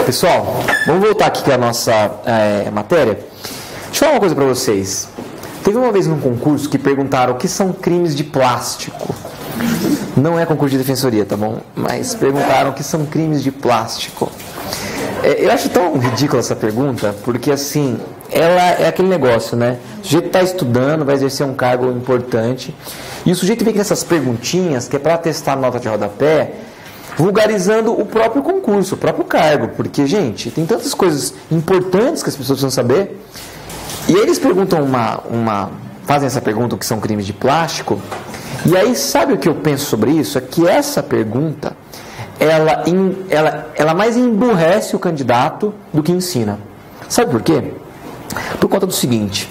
Pessoal, vamos voltar aqui com a nossa matéria. Deixa eu falar uma coisa para vocês. Teve uma vez num concurso que perguntaram o que são crimes de plástico. Não é concurso de defensoria, tá bom? Mas perguntaram o que são crimes de plástico. Eu acho tão ridícula essa pergunta, porque assim, ela é aquele negócio, né? O sujeito está estudando, vai exercer um cargo importante, e o sujeito vem com essas perguntinhas, que é para testar a nota de rodapé, vulgarizando o próprio concurso, o próprio cargo, porque, gente, tem tantas coisas importantes que as pessoas precisam saber, e aí eles perguntam fazem essa pergunta, o que são crimes de plástico, e aí sabe o que eu penso sobre isso? É que essa pergunta, ela mais emburrece o candidato do que ensina. Sabe por quê? Por conta do seguinte,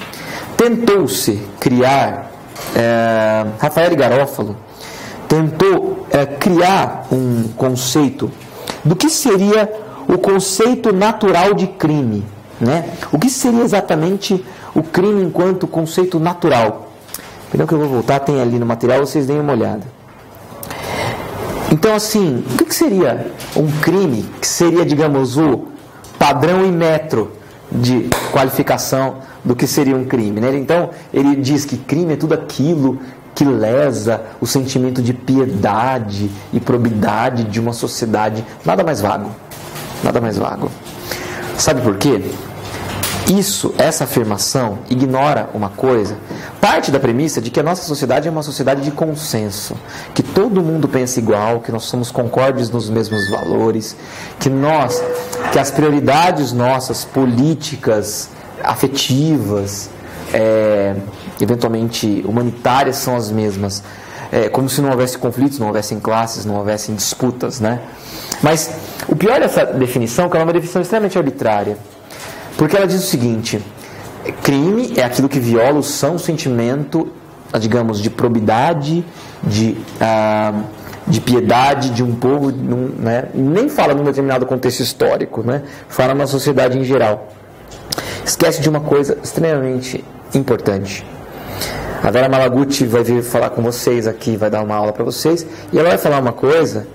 tentou-se criar, Rafael Garófalo tentou criar um conceito do que seria o conceito natural de crime, né? O que seria exatamente o crime enquanto conceito natural? Perdão que eu vou voltar, tem ali no material, vocês deem uma olhada. Então, assim, o que seria um crime que seria, digamos, o padrão e metro de qualificação do que seria um crime, né? Então, ele diz que crime é tudo aquilo que lesa o sentimento de piedade e probidade de uma sociedade. Nada mais vago. Nada mais vago. Sabe por quê? Essa afirmação ignora uma coisa. Parte da premissa de que a nossa sociedade é uma sociedade de consenso, que todo mundo pensa igual, que nós somos concordes nos mesmos valores, que as prioridades nossas, políticas, afetivas, eventualmente humanitárias, são as mesmas. Como se não houvesse conflitos, não houvessem classes, não houvessem disputas, né? Mas o pior dessa definição é que ela é uma definição extremamente arbitrária. Porque ela diz o seguinte: crime é aquilo que viola o são sentimento, digamos, de probidade, de piedade de um povo, né? Nem fala num determinado contexto histórico, né? Fala na sociedade em geral. Esquece de uma coisa extremamente importante. A Vera Malaguti vai vir falar com vocês aqui, vai dar uma aula para vocês, e ela vai falar uma coisa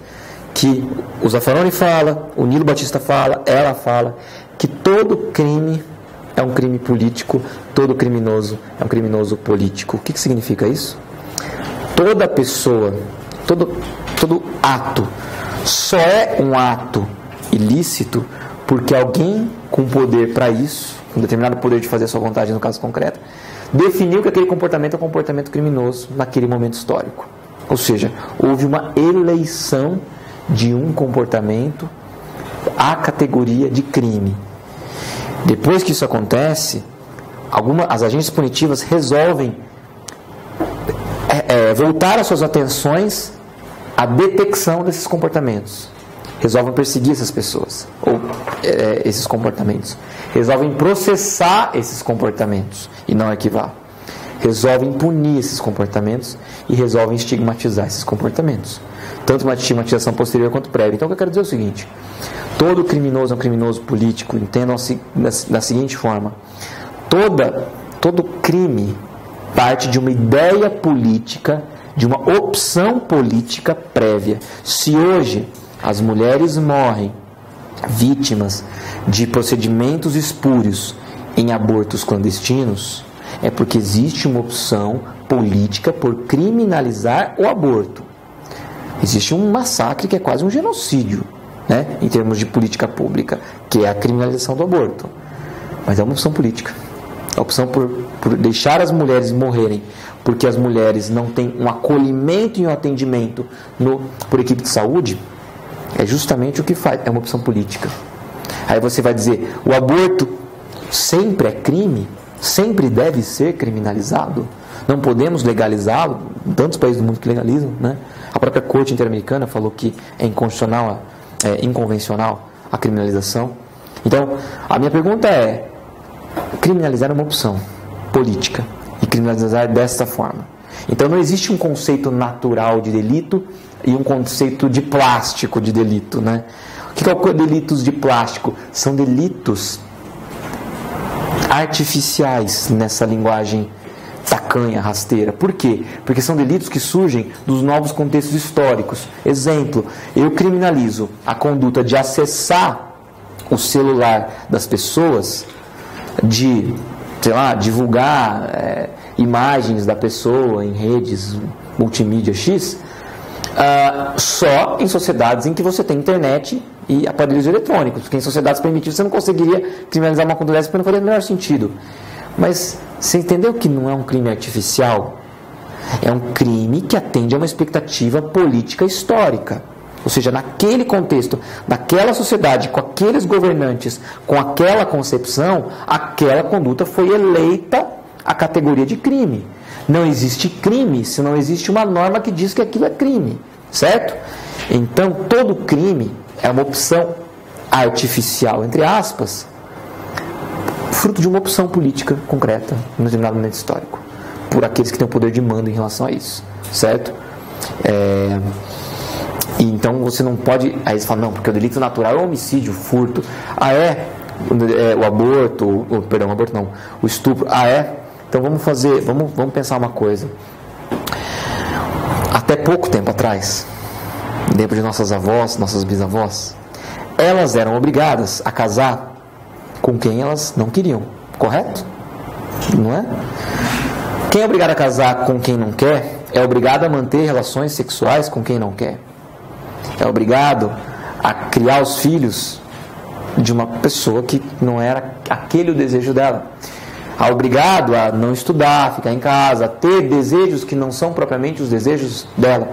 que o Zaffaroni fala, o Nilo Batista fala, ela fala, que todo crime é um crime político, todo criminoso é um criminoso político. O que significa isso? Toda pessoa, todo ato só é um ato ilícito porque alguém com poder para isso, com determinado poder de fazer a sua vontade no caso concreto, definiu que aquele comportamento é um comportamento criminoso naquele momento histórico. Ou seja, houve uma eleição de um comportamento à categoria de crime. Depois que isso acontece, as agências punitivas resolvem voltar as suas atenções à detecção desses comportamentos. Resolvem perseguir essas pessoas, ou esses comportamentos. Resolvem processar esses comportamentos e não arquivar. Resolvem punir esses comportamentos e resolvem estigmatizar esses comportamentos. Tanto uma estigmatização posterior quanto prévia. Então o que eu quero dizer é o seguinte: todo criminoso é um criminoso político. Entendam da seguinte forma: todo crime parte de uma ideia política, de uma opção política prévia. Se hoje as mulheres morrem vítimas de procedimentos espúrios em abortos clandestinos, é porque existe uma opção política por criminalizar o aborto. Existe um massacre que é quase um genocídio, né, em termos de política pública, que é a criminalização do aborto. Mas é uma opção política. A opção por deixar as mulheres morrerem porque as mulheres não têm um acolhimento e um atendimento por equipe de saúde, é justamente o que faz, é uma opção política. Aí você vai dizer, o aborto sempre é crime? Sempre deve ser criminalizado? Não podemos legalizá-lo? Tantos países do mundo que legalizam, né? A própria Corte Interamericana falou que é inconstitucional, inconvencional a criminalização. Então, a minha pergunta é: criminalizar é uma opção política e criminalizar desta forma. Então, não existe um conceito natural de delito e um conceito de plástico de delito, né? O que é o delitos de plástico? São delitos artificiais nessa linguagem tacanha, rasteira. Por quê? Porque são delitos que surgem dos novos contextos históricos. Exemplo, eu criminalizo a conduta de acessar o celular das pessoas, de, sei lá, divulgar imagens da pessoa em redes multimídia X, só em sociedades em que você tem internet e aparelhos eletrônicos, porque em sociedades primitivas você não conseguiria criminalizar uma conduta dessa porque não faria o menor sentido. Mas você entendeu que não é um crime artificial? É um crime que atende a uma expectativa política histórica. Ou seja, naquele contexto, naquela sociedade, com aqueles governantes, com aquela concepção, aquela conduta foi eleita à categoria de crime. Não existe crime se não existe uma norma que diz que aquilo é crime, certo? Então, todo crime é uma opção artificial, entre aspas, fruto de uma opção política concreta, em um determinado momento histórico, por aqueles que têm o poder de mando em relação a isso, certo? E então você não pode, aí você fala, não, porque o delito natural é o homicídio, o furto, o aborto, perdão, o aborto não, o estupro, então vamos pensar uma coisa. Até pouco tempo atrás, tempo de nossas avós, nossas bisavós, elas eram obrigadas a casar com quem elas não queriam, correto? Não é? Quem é obrigado a casar com quem não quer, é obrigado a manter relações sexuais com quem não quer. É obrigado a criar os filhos de uma pessoa que não era aquele o desejo dela. É obrigado a não estudar, ficar em casa, a ter desejos que não são propriamente os desejos dela.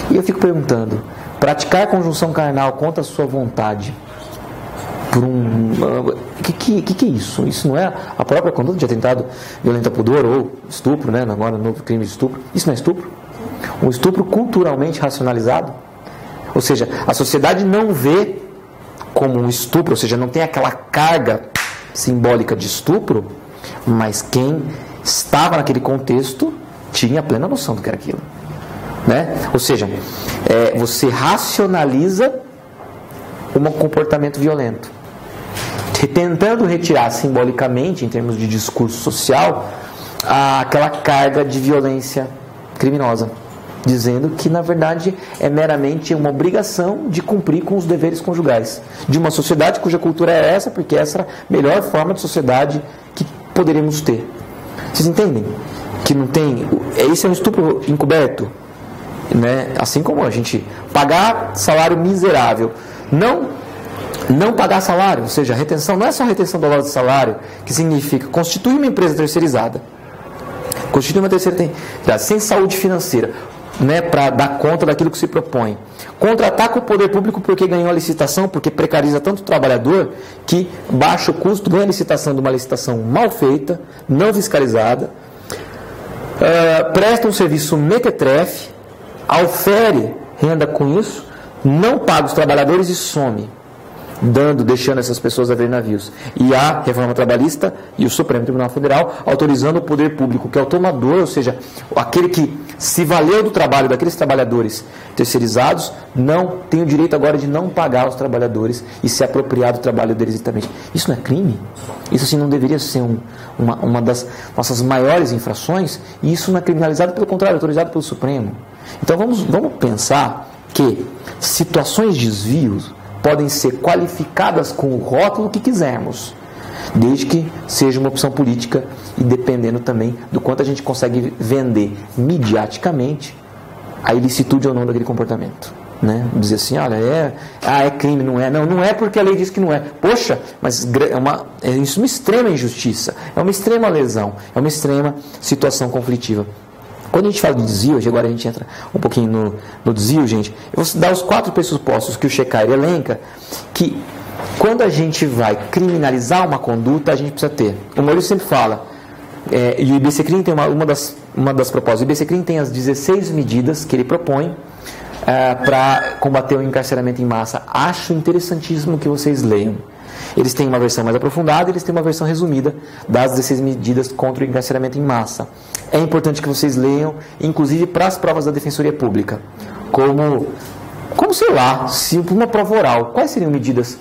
E eu fico perguntando, praticar conjunção carnal contra a sua vontade, por que é isso? Isso não é a própria conduta de atentado violento ao pudor ou estupro, né? Agora o novo crime de estupro. Isso não é estupro? Um estupro culturalmente racionalizado? Ou seja, a sociedade não vê como um estupro, ou seja, não tem aquela carga simbólica de estupro, mas quem estava naquele contexto tinha plena noção do que era aquilo, né? Ou seja, você racionaliza um comportamento violento, tentando retirar simbolicamente, em termos de discurso social, aquela carga de violência criminosa, dizendo que na verdade é meramente uma obrigação de cumprir com os deveres conjugais de uma sociedade cuja cultura é essa, porque essa é a melhor forma de sociedade que poderíamos ter. Vocês entendem? Que não tem. Esse é um estupro encoberto, né? Assim como a gente pagar salário miserável, não pagar salário, ou seja, a retenção não é só a retenção do valor do salário, que significa constituir uma empresa terceirizada, constituir uma terceira sem saúde financeira, né, para dar conta daquilo que se propõe. Contra-ataca o poder público porque ganhou a licitação, porque precariza tanto o trabalhador que baixa o custo, ganha a licitação de uma licitação mal feita, não fiscalizada, presta um serviço mequetrefe, aufere renda com isso, não paga os trabalhadores e some, deixando essas pessoas a ver navios. E a reforma trabalhista e o Supremo Tribunal Federal autorizando o poder público, que é o tomador, ou seja, aquele que se valeu do trabalho daqueles trabalhadores terceirizados, não tem o direito agora de não pagar os trabalhadores e se apropriar do trabalho deles diretamente. Isso não é crime? Isso assim não deveria ser uma das nossas maiores infrações? E isso não é criminalizado, pelo contrário, é autorizado pelo Supremo. Então vamos pensar que situações de desvios podem ser qualificadas com o rótulo que quisermos, desde que seja uma opção política e dependendo também do quanto a gente consegue vender mediaticamente a ilicitude ou não daquele comportamento, né? Dizer assim, olha, é crime, não é? Não é porque a lei diz que não é. Poxa, mas é uma extrema injustiça, é uma extrema lesão, é uma extrema situação conflitiva. Quando a gente fala de desvio, agora a gente entra um pouquinho no desvio, gente, eu vou dar os 4 pressupostos que o Shekhar elenca, que quando a gente vai criminalizar uma conduta, a gente precisa ter. O Maurício sempre fala, e o IBC-CRIM tem uma das propostas, o IBC-CRIM tem as 16 medidas que ele propõe para combater o encarceramento em massa. Acho interessantíssimo que vocês leiam. Eles têm uma versão mais aprofundada, eles têm uma versão resumida das 16 medidas contra o encarceramento em massa. É importante que vocês leiam, inclusive para as provas da Defensoria Pública, como sei lá, se uma prova oral, quais seriam medidas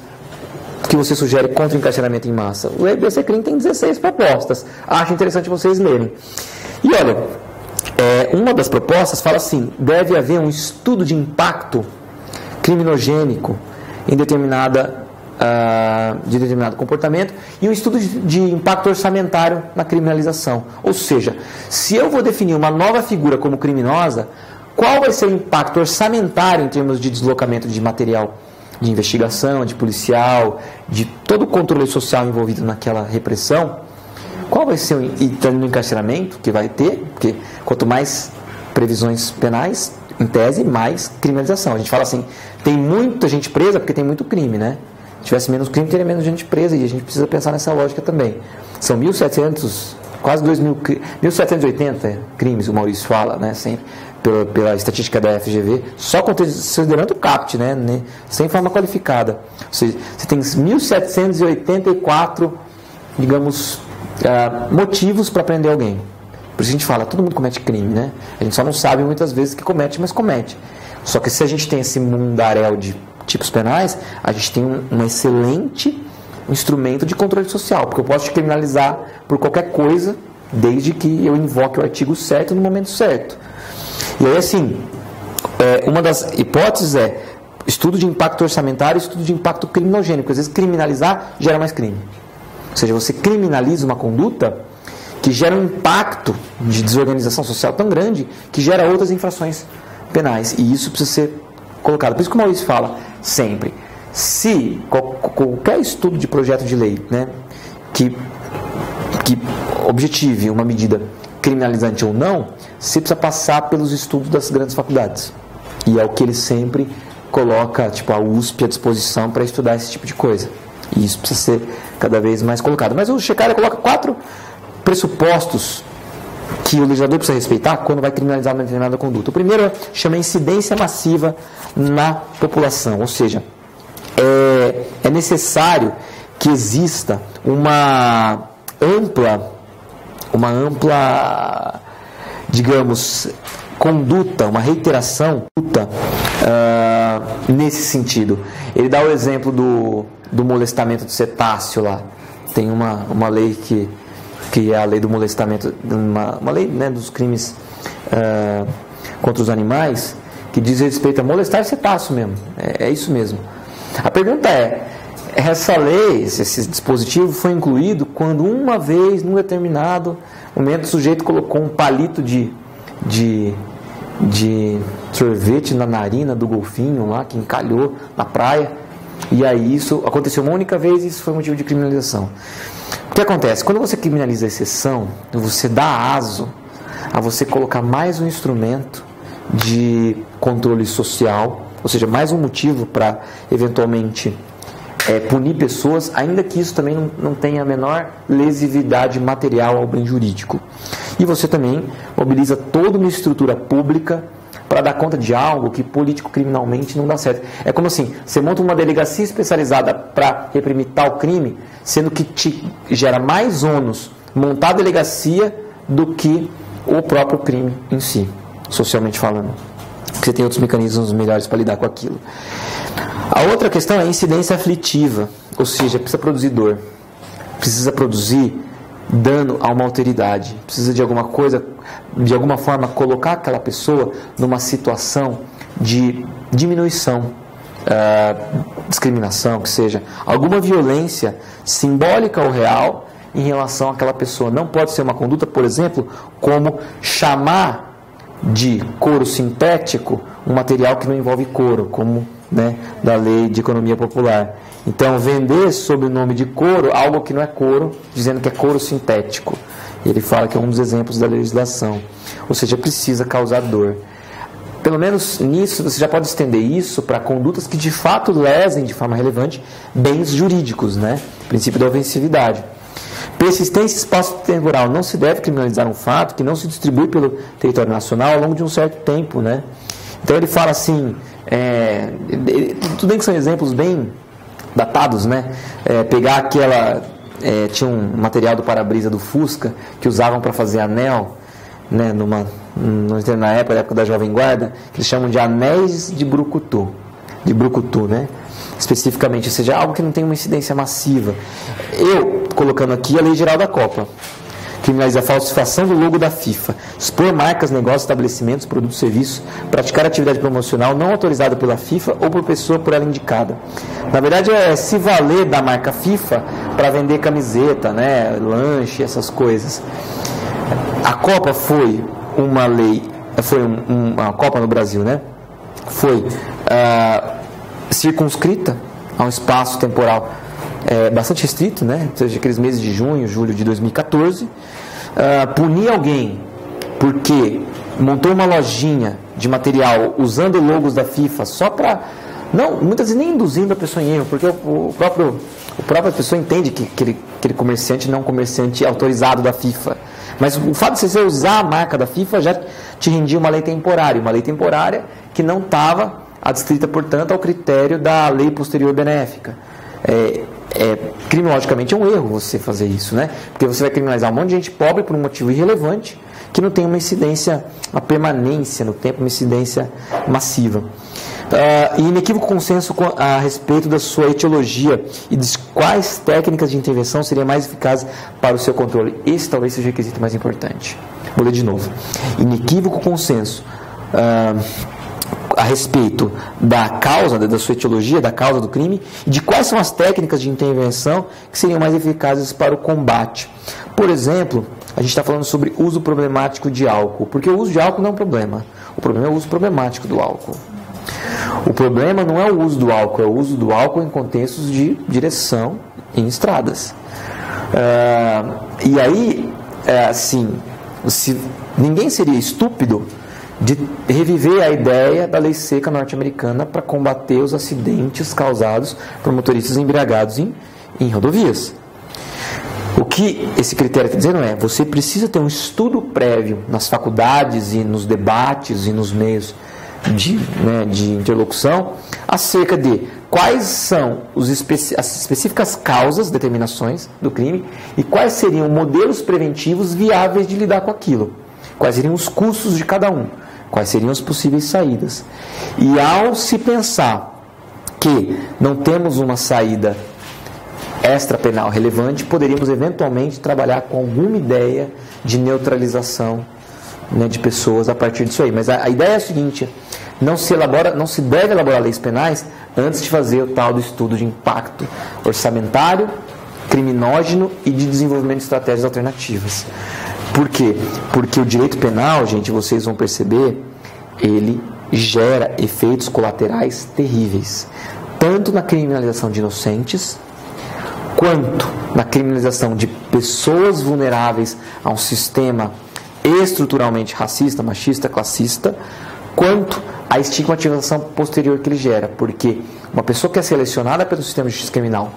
que você sugere contra o encarceramento em massa? O IBC-CRIM tem 16 propostas, acho interessante vocês lerem. E olha, uma das propostas fala assim, deve haver um estudo de impacto criminogênico em determinada de determinado comportamento e um estudo de impacto orçamentário na criminalização. Ou seja, se eu vou definir uma nova figura como criminosa, qual vai ser o impacto orçamentário em termos de deslocamento de material de investigação, de policial, de todo o controle social envolvido naquela repressão? Qual vai ser o encarceramento que vai ter? Porque quanto mais previsões penais, em tese, mais criminalização. A gente fala assim, tem muita gente presa porque tem muito crime, né? Se tivesse menos crime, teria menos gente presa, e a gente precisa pensar nessa lógica também. São 1.700, quase 2.000, 1.780 crimes, o Maurício fala, né, sempre, pela estatística da FGV, só considerando o CAPT, né, sem forma qualificada. Ou seja, você tem 1.784, digamos, motivos para prender alguém. Por isso a gente fala, todo mundo comete crime, né? A gente só não sabe muitas vezes que comete, mas comete. Só que se a gente tem esse mundaréu de tipos penais, a gente tem um excelente instrumento de controle social, porque eu posso te criminalizar por qualquer coisa, desde que eu invoque o artigo certo no momento certo. E aí, assim, uma das hipóteses é estudo de impacto orçamentário e estudo de impacto criminogênico, porque às vezes criminalizar gera mais crime. Ou seja, você criminaliza uma conduta que gera um impacto de desorganização social tão grande que gera outras infrações penais. E isso precisa ser colocado. Por isso que o Maurício fala sempre, se qualquer estudo de projeto de lei, né, que objetive uma medida criminalizante ou não, você precisa passar pelos estudos das grandes faculdades. E é o que ele sempre coloca, tipo, a USP à disposição para estudar esse tipo de coisa. E isso precisa ser cada vez mais colocado. Mas o Shekhar coloca 4 pressupostos que o legislador precisa respeitar quando vai criminalizar uma determinada conduta. O primeiro chama incidência massiva na população, ou seja, é necessário que exista uma ampla, digamos, conduta, uma reiteração nesse sentido. Ele dá o exemplo do molestamento de cetáceo lá. Tem uma lei que é a lei do molestamento, uma lei, né, dos crimes contra os animais, que diz respeito a molestar cetáceo mesmo. É isso mesmo. A pergunta essa lei, esse dispositivo foi incluído quando uma vez, num determinado momento, o sujeito colocou um palito de sorvete na narina do golfinho lá, que encalhou na praia, e aí isso aconteceu uma única vez e isso foi motivo de criminalização. O que acontece? Quando você criminaliza a exceção, você dá aso a você colocar mais um instrumento de controle social, ou seja, mais um motivo para eventualmente punir pessoas, ainda que isso também não tenha a menor lesividade material ao bem jurídico. E você também mobiliza toda uma estrutura pública para dar conta de algo que político-criminalmente não dá certo. É como assim, você monta uma delegacia especializada para reprimir tal crime, sendo que te gera mais ônus montar a delegacia do que o próprio crime em si, socialmente falando. Você tem outros mecanismos melhores para lidar com aquilo. A outra questão é a incidência aflitiva, ou seja, precisa produzir dor, precisa produzir dano a uma alteridade, precisa de alguma coisa, de alguma forma colocar aquela pessoa numa situação de diminuição, discriminação, que seja alguma violência simbólica ou real em relação àquela pessoa. Não pode ser uma conduta, por exemplo, como chamar de couro sintético um material que não envolve couro, como, né, da lei de economia popular. Então, vender sob o nome de couro algo que não é couro, dizendo que é couro sintético. Ele fala que é um dos exemplos da legislação. Ou seja, precisa causar dor. Pelo menos nisso, você já pode estender isso para condutas que de fato lesem de forma relevante bens jurídicos, né? Princípio da ofensividade. Persistência espaço-temporal. Não se deve criminalizar um fato que não se distribui pelo território nacional ao longo de um certo tempo, né? Então ele fala assim, tudo bem que são exemplos bem datados, né? Pegar aquela... tinha um material do para-brisa do Fusca que usavam para fazer anel, né? Na época da Jovem Guarda, que eles chamam de anéis de brucutu, né? Especificamente, ou seja, algo que não tem uma incidência massiva. Eu, colocando aqui a Lei Geral da Copa, criminaliza a falsificação do logo da FIFA, expor marcas, negócios, estabelecimentos, produtos, serviços, praticar atividade promocional não autorizada pela FIFA ou por pessoa por ela indicada. Na verdade, é se valer da marca FIFA para vender camiseta, né, lanche, essas coisas. A Copa foi uma lei, foi uma Copa no Brasil, né? Foi circunscrita a um espaço temporal bastante restrito, né? Ou seja, aqueles meses de junho, julho de 2014. Punir alguém porque montou uma lojinha de material usando logos da FIFA só para... Não, muitas vezes nem induzindo a pessoa em erro, porque a própria pessoa entende que aquele comerciante não é um comerciante autorizado da FIFA. Mas o fato de você usar a marca da FIFA já te rendia uma lei temporária que não estava adscrita, portanto, ao critério da lei posterior benéfica. Criminologicamente é um erro você fazer isso, né? Porque você vai criminalizar um monte de gente pobre por um motivo irrelevante, que não tem uma incidência, uma permanência no tempo, uma incidência massiva. E inequívoco consenso a respeito da sua etiologia e de quais técnicas de intervenção seriam mais eficazes para o seu controle. Esse talvez seja o requisito mais importante. Vou ler de novo. Inequívoco consenso a respeito da causa, da sua etiologia, da causa do crime, e de quais são as técnicas de intervenção que seriam mais eficazes para o combate. Por exemplo, a gente está falando sobre uso problemático de álcool, porque o uso de álcool não é um problema. O problema é o uso problemático do álcool. O problema não é o uso do álcool, é o uso do álcool em contextos de direção em estradas. E aí, assim, ninguém seria estúpido de reviver a ideia da lei seca norte-americana para combater os acidentes causados por motoristas embriagados em rodovias. O que esse critério está dizendo você precisa ter um estudo prévio nas faculdades e nos debates e nos meios de interlocução acerca de quais são as específicas causas, determinações do crime e quais seriam modelos preventivos viáveis de lidar com aquilo, quais seriam os custos de cada um, quais seriam as possíveis saídas. E ao se pensar que não temos uma saída extrapenal relevante, poderíamos eventualmente trabalhar com alguma ideia de neutralização de pessoas a partir disso aí. Mas a ideia é a seguinte: não se deve elaborar leis penais antes de fazer o tal do estudo de impacto orçamentário, criminógeno e de desenvolvimento de estratégias alternativas. Por quê? Porque o direito penal, gente, vocês vão perceber, ele gera efeitos colaterais terríveis, tanto na criminalização de inocentes, quanto na criminalização de pessoas vulneráveis a um sistema estruturalmente racista, machista, classista, quanto a estigmatização posterior que ele gera, porque uma pessoa que é selecionada pelo sistema de justiça criminal,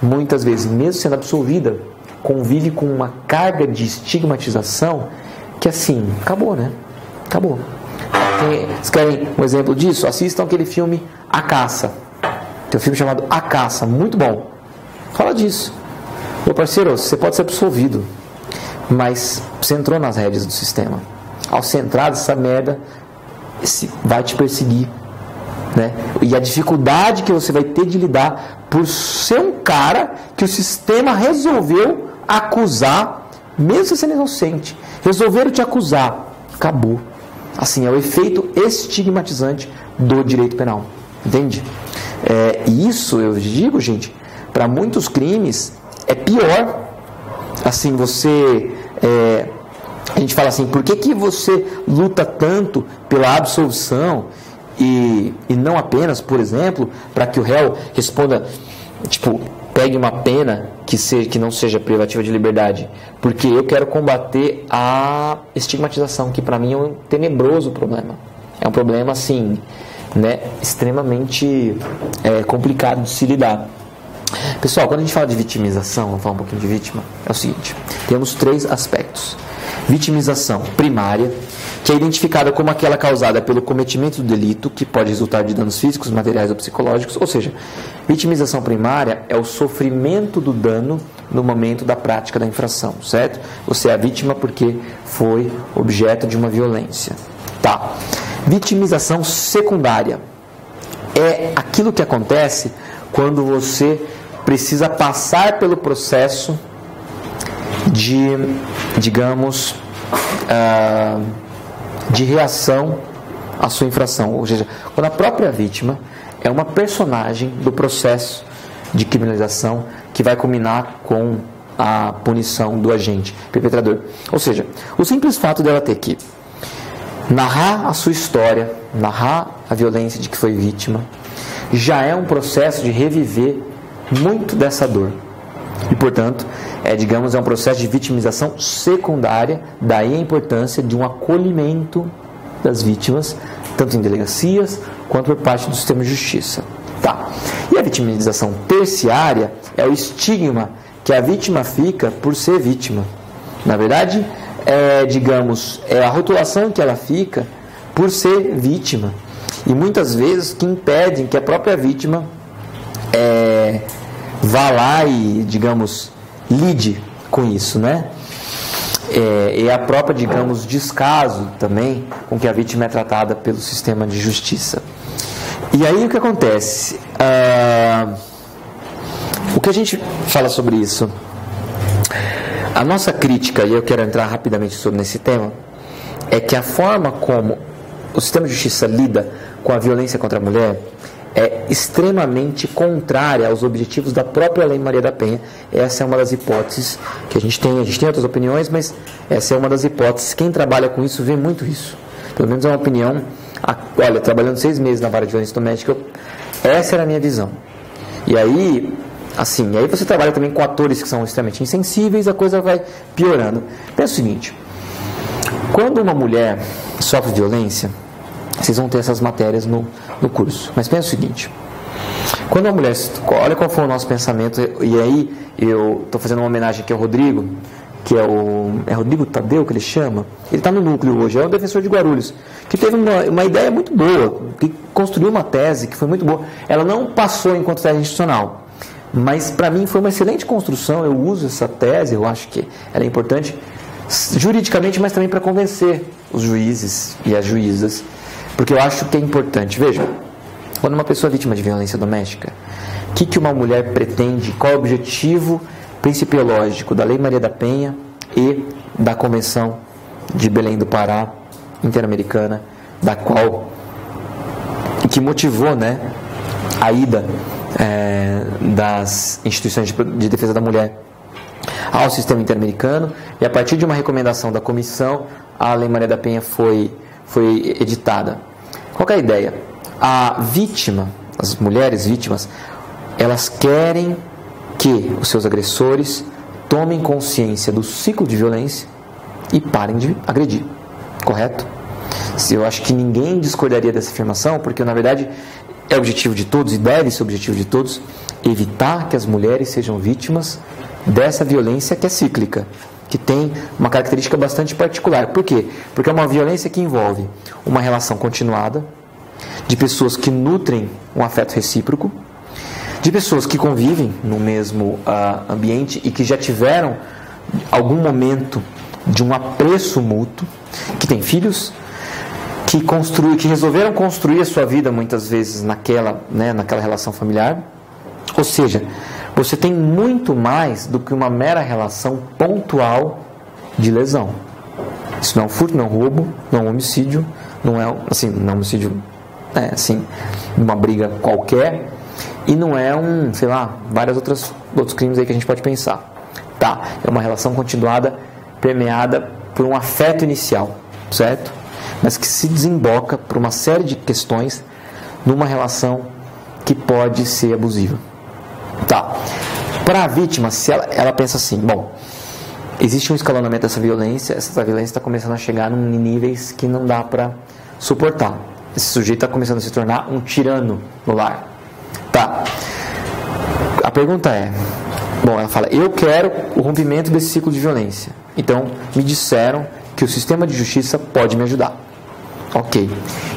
muitas vezes, mesmo sendo absolvida, convive com uma carga de estigmatização que, assim, acabou, né? Acabou. Vocês querem um exemplo disso? Assistam aquele filme A Caça. Tem um filme chamado A Caça, muito bom. Fala disso. Meu parceiro, você pode ser absolvido, mas você entrou nas rédeas do sistema. Ao ser entrado, essa merda vai te perseguir, né? E a dificuldade que você vai ter de lidar por ser um cara que o sistema resolveu acusar, mesmo você sendo inocente, resolveram te acusar, acabou. Assim, é o efeito estigmatizante do direito penal, entende? E isso, eu digo, gente, para muitos crimes é pior. Assim, a gente fala assim, por que você luta tanto pela absolvição e não apenas, por exemplo, para que o réu responda, pegue uma pena que não seja privativa de liberdade? Porque eu quero combater a estigmatização, que para mim é um tenebroso problema. É um problema, assim, né, extremamente complicado de se lidar. Pessoal, quando a gente fala de vitimização, vamos falar um pouquinho de vítima, é o seguinte: temos 3 aspectos. Vitimização primária, que é identificada como aquela causada pelo cometimento do delito, que pode resultar de danos físicos, materiais ou psicológicos. Ou seja, vitimização primária é o sofrimento do dano no momento da prática da infração, certo? Você é a vítima porque foi objeto de uma violência. Tá. Vitimização secundária é aquilo que acontece quando você precisa passar pelo processo digamos, de reação à sua infração. Ou seja, quando a própria vítima é uma personagem do processo de criminalização que vai culminar com a punição do agente perpetrador. Ou seja, o simples fato dela ter que narrar a sua história, narrar a violência de que foi vítima, já é um processo de reviver muito dessa dor. E, portanto, é um processo de vitimização secundária, daí a importância de um acolhimento das vítimas, tanto em delegacias quanto por parte do sistema de justiça. Tá. E a vitimização terciária é o estigma que a vítima fica por ser vítima. Na verdade, é a rotulação que ela fica por ser vítima. E muitas vezes que impedem que a própria vítima vá lá e, digamos, lide com isso, né? E a própria, digamos, descaso também com que a vítima é tratada pelo sistema de justiça. E aí o que acontece? O que a gente fala sobre isso? A nossa crítica, e eu quero entrar rapidamente nesse tema, é que a forma como o sistema de justiça lida com a violência contra a mulher é extremamente contrária aos objetivos da própria Lei Maria da Penha. Essa é uma das hipóteses que a gente tem outras opiniões, mas essa é uma das hipóteses. Quem trabalha com isso vê muito isso. Pelo menos é uma opinião. Olha, trabalhando 6 meses na vara de violência doméstica, essa era a minha visão. E aí, assim, aí você trabalha também com atores que são extremamente insensíveis, a coisa vai piorando. Pensa o seguinte: quando uma mulher sofre violência, vocês vão ter essas matérias no curso, mas pensa o seguinte: quando uma mulher, olha qual foi o nosso pensamento, e aí eu estou fazendo uma homenagem aqui ao Rodrigo, que é Rodrigo Tadeu que ele chama, ele está no núcleo hoje, é um defensor de Guarulhos, que teve uma ideia muito boa, que construiu uma tese que foi muito boa. Ela não passou enquanto tese institucional, mas para mim foi uma excelente construção. Eu uso essa tese, eu acho que ela é importante juridicamente, mas também para convencer os juízes e as juízas, porque eu acho que é importante. Veja, quando uma pessoa é vítima de violência doméstica, o que uma mulher pretende, qual é o objetivo principiológico da Lei Maria da Penha e da Convenção de Belém do Pará Interamericana, que motivou, né, a ida das instituições de defesa da mulher ao sistema interamericano, e a partir de uma recomendação da comissão, a Lei Maria da Penha foi editada. Qual que é a ideia? A vítima, as mulheres vítimas, elas querem que os seus agressores tomem consciência do ciclo de violência e parem de agredir. Correto? Eu acho que ninguém discordaria dessa afirmação, porque na verdade é objetivo de todos e deve ser objetivo de todos evitar que as mulheres sejam vítimas dessa violência que é cíclica, que tem uma característica bastante particular. Por quê? Porque é uma violência que envolve uma relação continuada de pessoas que nutrem um afeto recíproco, de pessoas que convivem no mesmo ambiente e que já tiveram algum momento de um apreço mútuo, que têm filhos, que resolveram construir a sua vida muitas vezes naquela relação familiar. Ou seja, você tem muito mais do que uma mera relação pontual de lesão. Isso não é um furto, não é um roubo, não é um homicídio, não é um homicídio, uma briga qualquer, e não é vários outros crimes aí que a gente pode pensar. Tá, é uma relação continuada, permeada por um afeto inicial, certo? Mas que se desemboca por uma série de questões numa relação que pode ser abusiva. Tá. Para a vítima, se ela pensa assim, bom, existe um escalonamento dessa violência, essa violência está começando a chegar em níveis que não dá para suportar. Esse sujeito está começando a se tornar um tirano no lar. Tá. A pergunta é, ela fala, eu quero o rompimento desse ciclo de violência. Então, me disseram que o sistema de justiça pode me ajudar. Ok.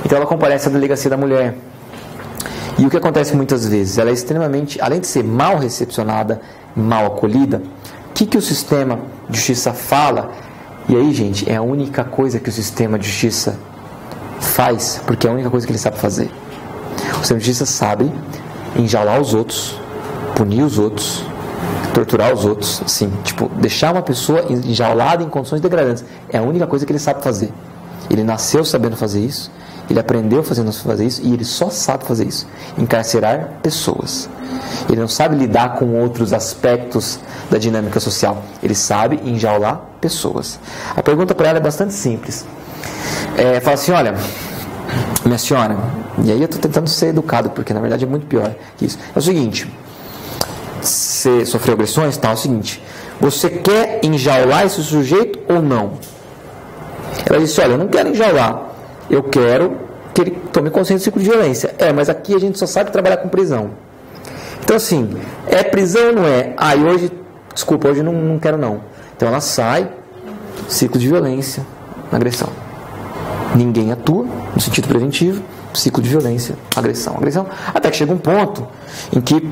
Então ela comparece à delegacia da mulher. E o que acontece muitas vezes? Ela é extremamente, além de ser mal recepcionada, mal acolhida, o que o sistema de justiça fala? E aí, gente, é a única coisa que o sistema de justiça faz, porque é a única coisa que ele sabe fazer. O sistema de justiça sabe enjaular os outros, punir os outros, torturar os outros, assim, tipo, deixar uma pessoa enjaulada em condições degradantes. É a única coisa que ele sabe fazer. Ele nasceu sabendo fazer isso, ele aprendeu fazendo fazer isso, e ele só sabe fazer isso, encarcerar pessoas. Ele não sabe lidar com outros aspectos da dinâmica social, ele sabe enjaular pessoas. A pergunta para ela é bastante simples. Fala assim, olha, minha senhora, e aí eu estou tentando ser educado, porque na verdade é muito pior que isso. É o seguinte, você sofreu agressões, tal, é o seguinte, você quer enjaular esse sujeito ou não? Ela disse, olha, eu não quero enjaular, eu quero que ele tome consciência do ciclo de violência. Mas aqui a gente só sabe trabalhar com prisão. Então assim, é prisão ou não é? E hoje, desculpa, hoje não quero não. Então ela sai, ciclo de violência, agressão. Ninguém atua no sentido preventivo, ciclo de violência, agressão. Até que chega um ponto em que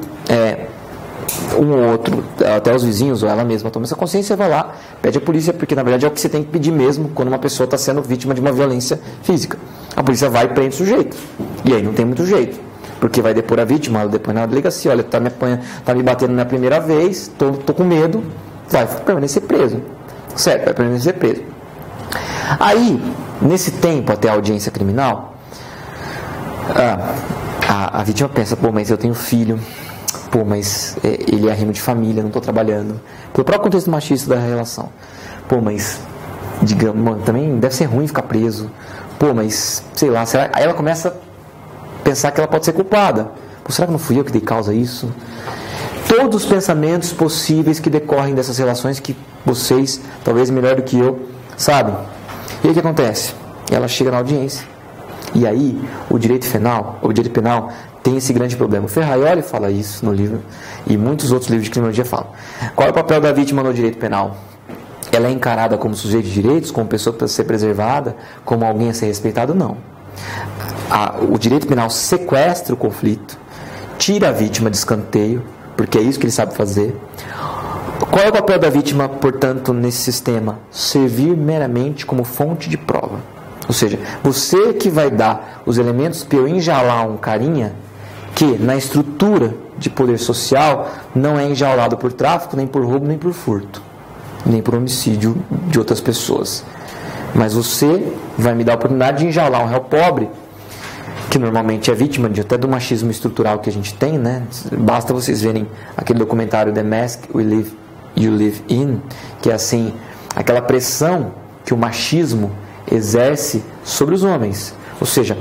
um ou outro, até os vizinhos ou ela mesma toma essa consciência, vai lá, pede a polícia, porque na verdade é o que você tem que pedir mesmo quando uma pessoa está sendo vítima de uma violência física. A polícia vai e prende o sujeito. E aí não tem muito jeito, porque vai depor a vítima, ela depõe na delegacia, olha, tá me batendo na primeira vez, tô com medo, vai permanecer preso. Certo, vai permanecer preso. Aí, nesse tempo até a audiência criminal, a vítima pensa, mas eu tenho filho, mas ele é arrimo de família, não estou trabalhando. Pelo próprio contexto machista da relação. Mas, digamos, também deve ser ruim ficar preso. Mas, sei lá, será? Aí ela começa a pensar que ela pode ser culpada. Será que não fui eu que dei causa a isso? Todos os pensamentos possíveis que decorrem dessas relações que vocês, talvez melhor do que eu, sabem. E aí o que acontece? Ela chega na audiência. E aí, o direito penal tem esse grande problema. O Ferraioli fala isso no livro, e muitos outros livros de criminologia falam. Qual é o papel da vítima no direito penal? Ela é encarada como sujeito de direitos, como pessoa para ser preservada, como alguém a ser respeitado? Não. O direito penal sequestra o conflito, tira a vítima de escanteio, porque é isso que ele sabe fazer. Qual é o papel da vítima, portanto, nesse sistema? Servir meramente como fonte de prova. Ou seja, você que vai dar os elementos para eu enjaular um carinha que, na estrutura de poder social, não é enjaulado por tráfico, nem por roubo, nem por furto, nem por homicídio de outras pessoas. Mas você vai me dar a oportunidade de enjaular um réu pobre, que normalmente é vítima até do machismo estrutural que a gente tem, né? Basta vocês verem aquele documentário The Mask You Live In, que é assim, aquela pressão que o machismo exerce sobre os homens. Ou seja,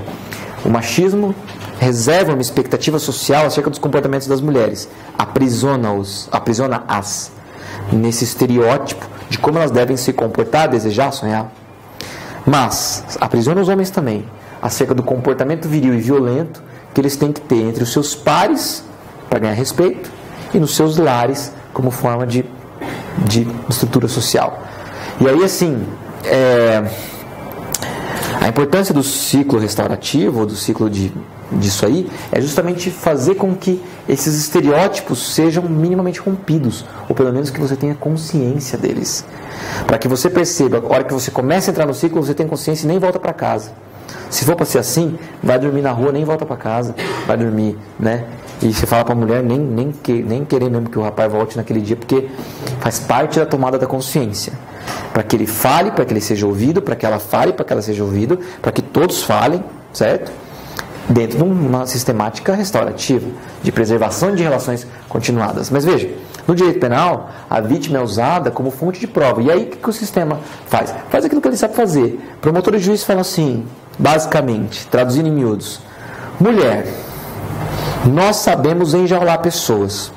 o machismo reserva uma expectativa social acerca dos comportamentos das mulheres, aprisiona-as nesse estereótipo de como elas devem se comportar, desejar, sonhar. Mas aprisiona os homens também acerca do comportamento viril e violento que eles têm que ter entre os seus pares para ganhar respeito e nos seus lares como forma de estrutura social. E aí assim, a importância do ciclo restaurativo, do ciclo disso aí, é justamente fazer com que esses estereótipos sejam minimamente rompidos, ou pelo menos que você tenha consciência deles. Para que você perceba, a hora que você começa a entrar no ciclo, você tem consciência e nem volta para casa. Se for para ser assim, vai dormir na rua, nem volta para casa, vai dormir, né? E você fala para a mulher, nem querer mesmo que o rapaz volte naquele dia, porque faz parte da tomada da consciência. Para que ele fale, para que ele seja ouvido, para que ela fale, para que ela seja ouvida, para que todos falem, certo? Dentro de uma sistemática restaurativa, de preservação de relações continuadas. Mas veja, no direito penal, a vítima é usada como fonte de prova. E aí o que o sistema faz? Faz aquilo que ele sabe fazer. Promotor e juiz falam assim, basicamente, traduzindo em miúdos: mulher, nós sabemos enjaular pessoas.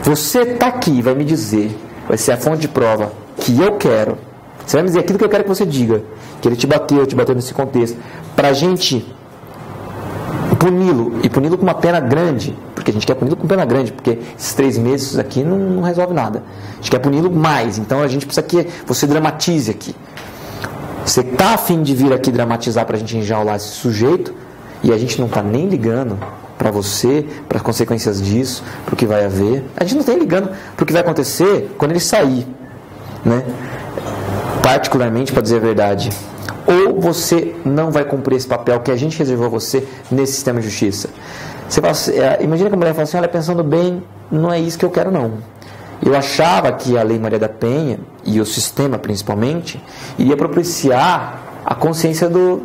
Você está aqui, vai me dizer, vai ser a fonte de prova que eu quero. Você vai me dizer aquilo que eu quero que você diga, que ele te bateu nesse contexto, para a gente puni-lo, e puni-lo com uma pena grande, porque a gente quer puni-lo com pena grande, porque esses 3 meses aqui não resolve nada. A gente quer puni-lo mais, então a gente precisa que você dramatize aqui. Você está a fim de vir aqui dramatizar para a gente enjaular esse sujeito, e a gente não está nem ligando para você, para as consequências disso, para o que vai haver. A gente não está ligando para o que vai acontecer quando ele sair, né? Particularmente, para dizer a verdade, ou você não vai cumprir esse papel que a gente reservou a você nesse sistema de justiça. Você fala, imagina que a mulher fala assim, olha, pensando bem, não é isso que eu quero não. Eu achava que a Lei Maria da Penha, e o sistema principalmente, iria propiciar a consciência do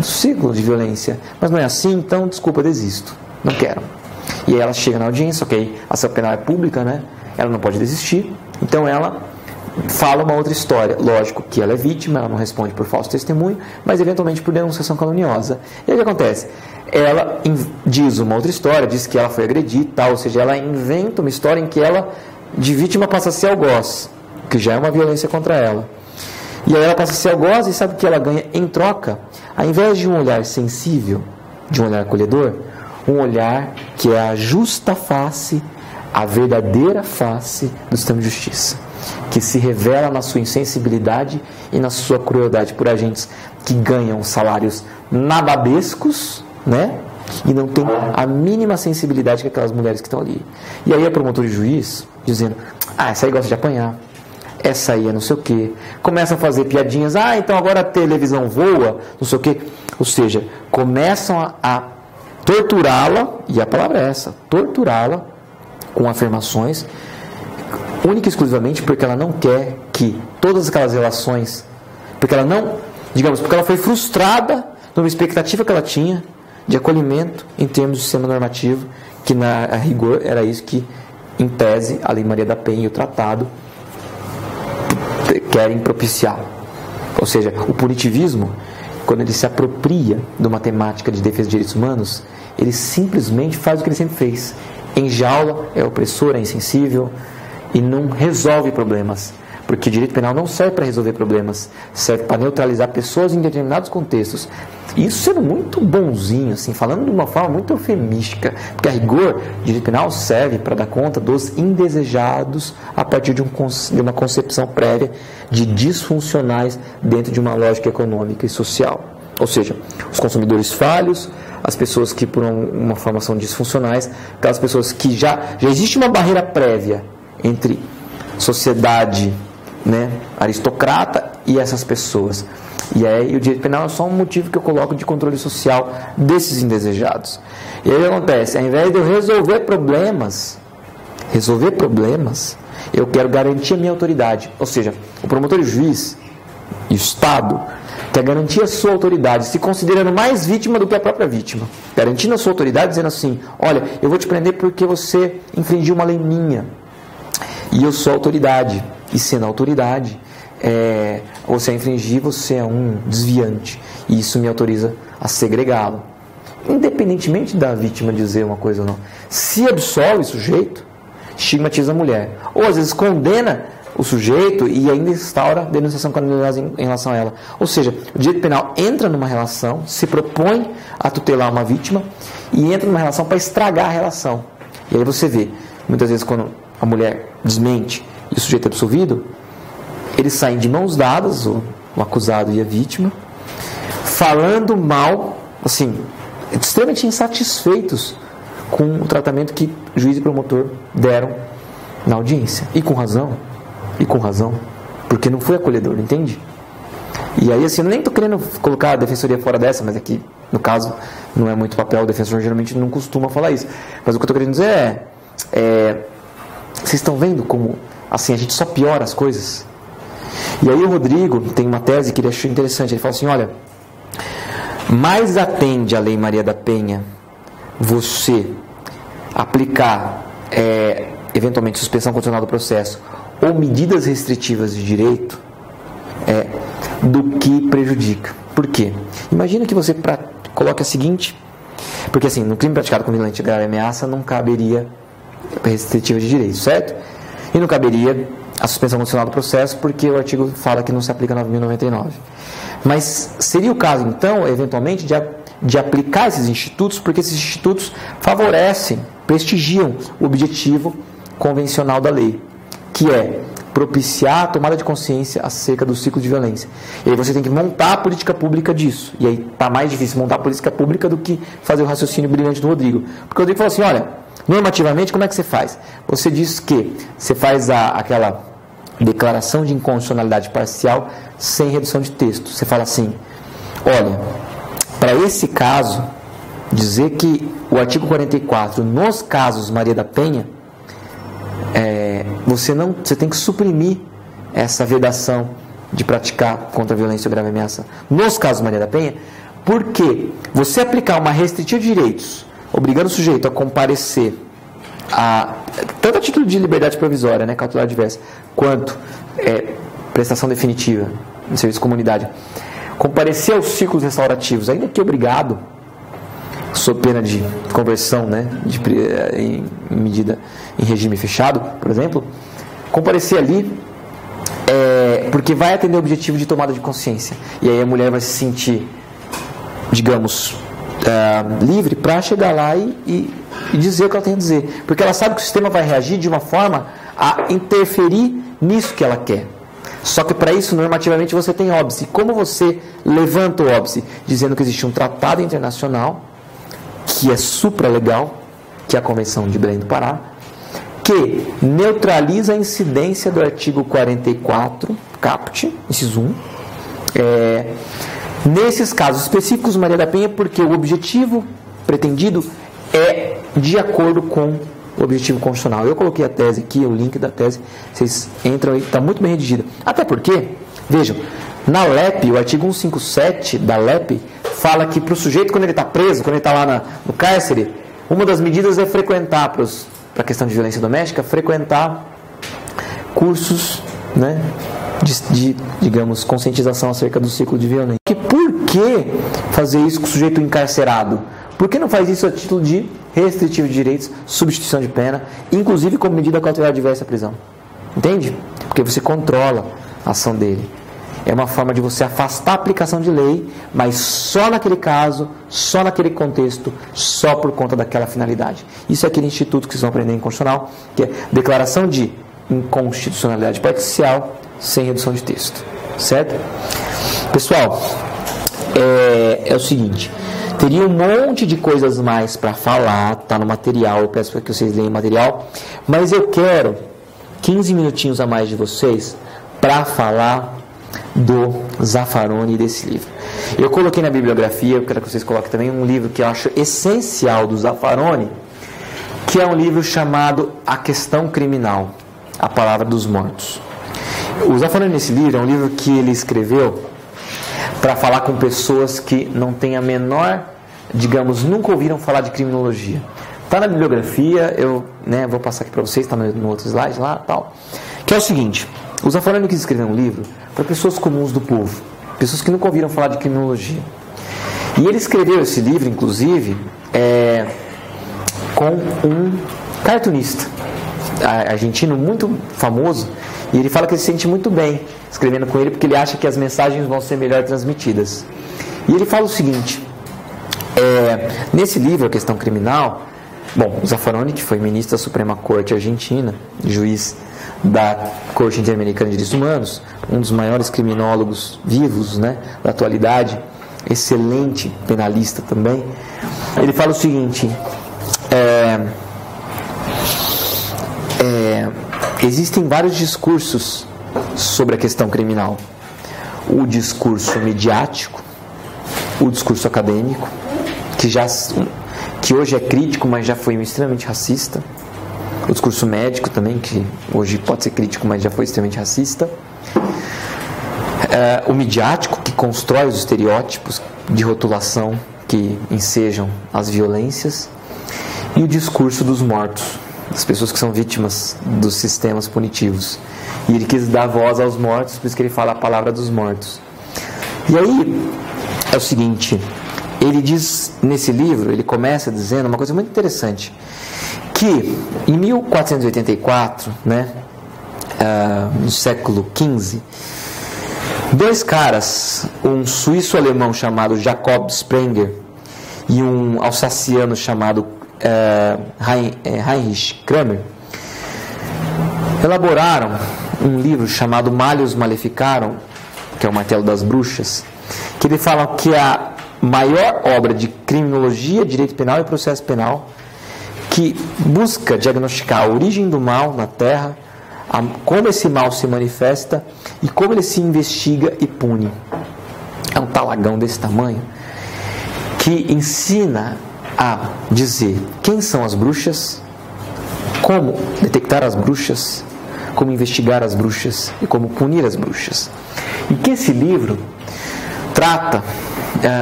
ciclo de violência. Mas não é assim, então, desculpa, eu desisto. Não quero. E aí ela chega na audiência, ok, a ação penal é pública, né? Ela não pode desistir, então ela fala uma outra história. Lógico que ela é vítima, ela não responde por falso testemunho, mas eventualmente por denunciação caluniosa. E aí o que acontece? Ela diz uma outra história, diz que ela foi agredida e tal, ou seja, ela inventa uma história em que ela, de vítima, passa a ser algoz, que já é uma violência contra ela. E aí ela passa a ser algoz e sabe o que ela ganha em troca? Ao invés de um olhar sensível, de um olhar acolhedor, um olhar que é a justa face, a verdadeira face do sistema de justiça, que se revela na sua insensibilidade e na sua crueldade por agentes que ganham salários nababescos, né? E não tem a mínima sensibilidade que aquelas mulheres que estão ali. E aí a promotor e juiz dizendo, essa aí gosta de apanhar, essa aí é não sei o que, começam a fazer piadinhas, então agora a televisão voa, não sei o que, ou seja, começam a torturá-la, e a palavra é essa, torturá-la com afirmações, única e exclusivamente porque ela não quer que todas aquelas relações, porque ela não, digamos, porque ela foi frustrada numa expectativa que ela tinha de acolhimento em termos do sistema normativo, que a rigor era isso que, em tese, a Lei Maria da Penha e o tratado querem propiciar. Ou seja, o punitivismo, quando ele se apropria de uma temática de defesa de direitos humanos, ele simplesmente faz o que ele sempre fez. Enjaula, é opressor, é insensível e não resolve problemas. Porque o direito penal não serve para resolver problemas, serve para neutralizar pessoas em determinados contextos. Isso sendo muito bonzinho, assim, falando de uma forma muito eufemística, porque a rigor, o direito penal serve para dar conta dos indesejados a partir de uma concepção prévia de disfuncionais dentro de uma lógica econômica e social. Ou seja, os consumidores falhos, as pessoas que por uma forma são disfuncionais, aquelas pessoas que já existe uma barreira prévia entre sociedade, né, aristocrata e essas pessoas. E aí o direito penal é só um motivo que eu coloco de controle social desses indesejados. E aí o que acontece? Ao invés de eu resolver problemas, eu quero garantir a minha autoridade. Ou seja, o promotor e o juiz e o Estado quer garantir a sua autoridade, se considerando mais vítima do que a própria vítima. Garantindo a sua autoridade, dizendo assim, olha, eu vou te prender porque você infringiu uma lei minha. E eu sou autoridade. E sendo autoridade, você infringir, você é um desviante. E isso me autoriza a segregá-lo. Independentemente da vítima dizer uma coisa ou não. Se absolve o sujeito, estigmatiza a mulher. Ou às vezes condena o sujeito e ainda instaura denunciação caluniosa em relação a ela. Ou seja, o direito penal entra numa relação, se propõe a tutelar uma vítima e entra numa relação para estragar a relação. E aí você vê, muitas vezes quando a mulher desmente e o sujeito é absolvido, eles saem de mãos dadas, o acusado e a vítima, falando mal, assim, extremamente insatisfeitos com o tratamento que juiz e promotor deram na audiência. E com razão, porque não foi acolhedor, entende? E aí, assim, eu nem estou querendo colocar a defensoria fora dessa, mas aqui, no caso, não é muito papel, o defensor geralmente não costuma falar isso. Mas o que eu estou querendo dizer vocês estão vendo como, assim, a gente só piora as coisas? E aí o Rodrigo tem uma tese que ele achou interessante, ele fala assim, olha, mais atende a Lei Maria da Penha você aplicar, eventualmente, suspensão condicional do processo ou medidas restritivas de direito do que prejudica. Por quê? Imagina que você coloque a seguinte, porque assim, no crime praticado com violência grave e ameaça não caberia restritiva de direito, certo? E não caberia a suspensão condicional do processo porque o artigo fala que não se aplica 9.099. Mas seria o caso, então, eventualmente, de aplicar esses institutos, porque esses institutos favorecem, prestigiam o objetivo convencional da lei, que é propiciar a tomada de consciência acerca do ciclo de violência. E aí você tem que montar a política pública disso. E aí está mais difícil montar a política pública do que fazer o raciocínio brilhante do Rodrigo. Porque o Rodrigo falou assim, olha, normativamente, como é que você faz? Você diz que você faz aquela declaração de inconstitucionalidade parcial sem redução de texto. Você fala assim, olha, para esse caso, dizer que o artigo 44, nos casos Maria da Penha, você tem que suprimir essa vedação de praticar contra a violência ou grave ameaça nos casos Maria da Penha, porque você aplicar uma restritiva de direitos, obrigando o sujeito a comparecer tanto a título de liberdade provisória, né, cautelar adversa, quanto prestação definitiva no serviço de comunidade, comparecer aos ciclos restaurativos, ainda que obrigado, sob pena de conversão, né, em medida em regime fechado, por exemplo, comparecer ali porque vai atender o objetivo de tomada de consciência. E aí a mulher vai se sentir, digamos, livre para chegar lá e dizer o que ela tem a dizer. Porque ela sabe que o sistema vai reagir de uma forma a interferir nisso que ela quer. Só que para isso, normativamente, você tem óbice. Como você levanta o óbice? Dizendo que existe um tratado internacional, que é supralegal, que é a Convenção de Belém do Pará, que neutraliza a incidência do artigo 44, caput, inciso 1, nesses casos específicos, Maria da Penha, porque o objetivo pretendido é de acordo com o objetivo constitucional. Eu coloquei a tese aqui, o link da tese, vocês entram aí, está muito bem redigida. Até porque, vejam, na LEP, o artigo 157 da LEP, fala que para o sujeito, quando ele está preso, quando ele está lá no cárcere, uma das medidas é frequentar, para a questão de violência doméstica, frequentar cursos, né, digamos, conscientização acerca do ciclo de violência. E por que fazer isso com o sujeito encarcerado? Por que não faz isso a título de restritivo de direitos, substituição de pena, inclusive como medida cautelar adversa à prisão? Entende? Porque você controla a ação dele. É uma forma de você afastar a aplicação de lei, mas só naquele caso, só naquele contexto, só por conta daquela finalidade. Isso é aquele instituto que vocês vão aprender em constitucional, que é declaração de inconstitucionalidade parcial sem redução de texto. Certo? Pessoal, é o seguinte, teria um monte de coisas mais para falar, tá no material, eu peço para que vocês leiam o material, mas eu quero 15 minutinhos a mais de vocês para falar do Zaffaroni desse livro. Eu coloquei na bibliografia, eu quero que vocês coloquem também um livro que eu acho essencial do Zaffaroni, que é um livro chamado A Questão Criminal, a Palavra dos Mortos. O Zaffaroni nesse livro é um livro que ele escreveu para falar com pessoas que não têm a menor, digamos, nunca ouviram falar de criminologia. Está na bibliografia, eu vou passar aqui para vocês, está no outro slide lá, tal. Que é o seguinte, o Zaffaroni quis escrever um livro para pessoas comuns do povo, pessoas que nunca ouviram falar de criminologia. E ele escreveu esse livro, inclusive, com um cartunista argentino muito famoso, e ele fala que ele se sente muito bem escrevendo com ele, porque ele acha que as mensagens vão ser melhor transmitidas. E ele fala o seguinte, nesse livro, A Questão Criminal, bom, o Zaffaroni, que foi ministro da Suprema Corte Argentina, juiz da Corte Interamericana de Direitos Humanos, um dos maiores criminólogos vivos, né, da atualidade, excelente penalista também, ele fala o seguinte, existem vários discursos sobre a questão criminal. O discurso midiático, o discurso acadêmico, que hoje é crítico, mas já foi extremamente racista. O discurso médico também, que hoje pode ser crítico, mas já foi extremamente racista. O midiático, que constrói os estereótipos de rotulação que ensejam as violências. E o discurso dos mortos, das pessoas que são vítimas dos sistemas punitivos. E ele quis dar voz aos mortos, por isso que ele fala a palavra dos mortos. E aí, é o seguinte, ele diz, nesse livro, ele começa dizendo uma coisa muito interessante, que em 1484, no século XV, dois caras, um suíço-alemão chamado Jacob Sprenger e um alsaciano chamado Heinrich Kramer, elaboraram um livro chamado Malleus Maleficarum, que é o Martelo das Bruxas, que ele fala que é a maior obra de criminologia, direito penal e processo penal, que busca diagnosticar a origem do mal na Terra, como esse mal se manifesta e como ele se investiga e pune. É um talagão desse tamanho que ensina a dizer quem são as bruxas, como detectar as bruxas, como investigar as bruxas e como punir as bruxas. E que esse livro trata,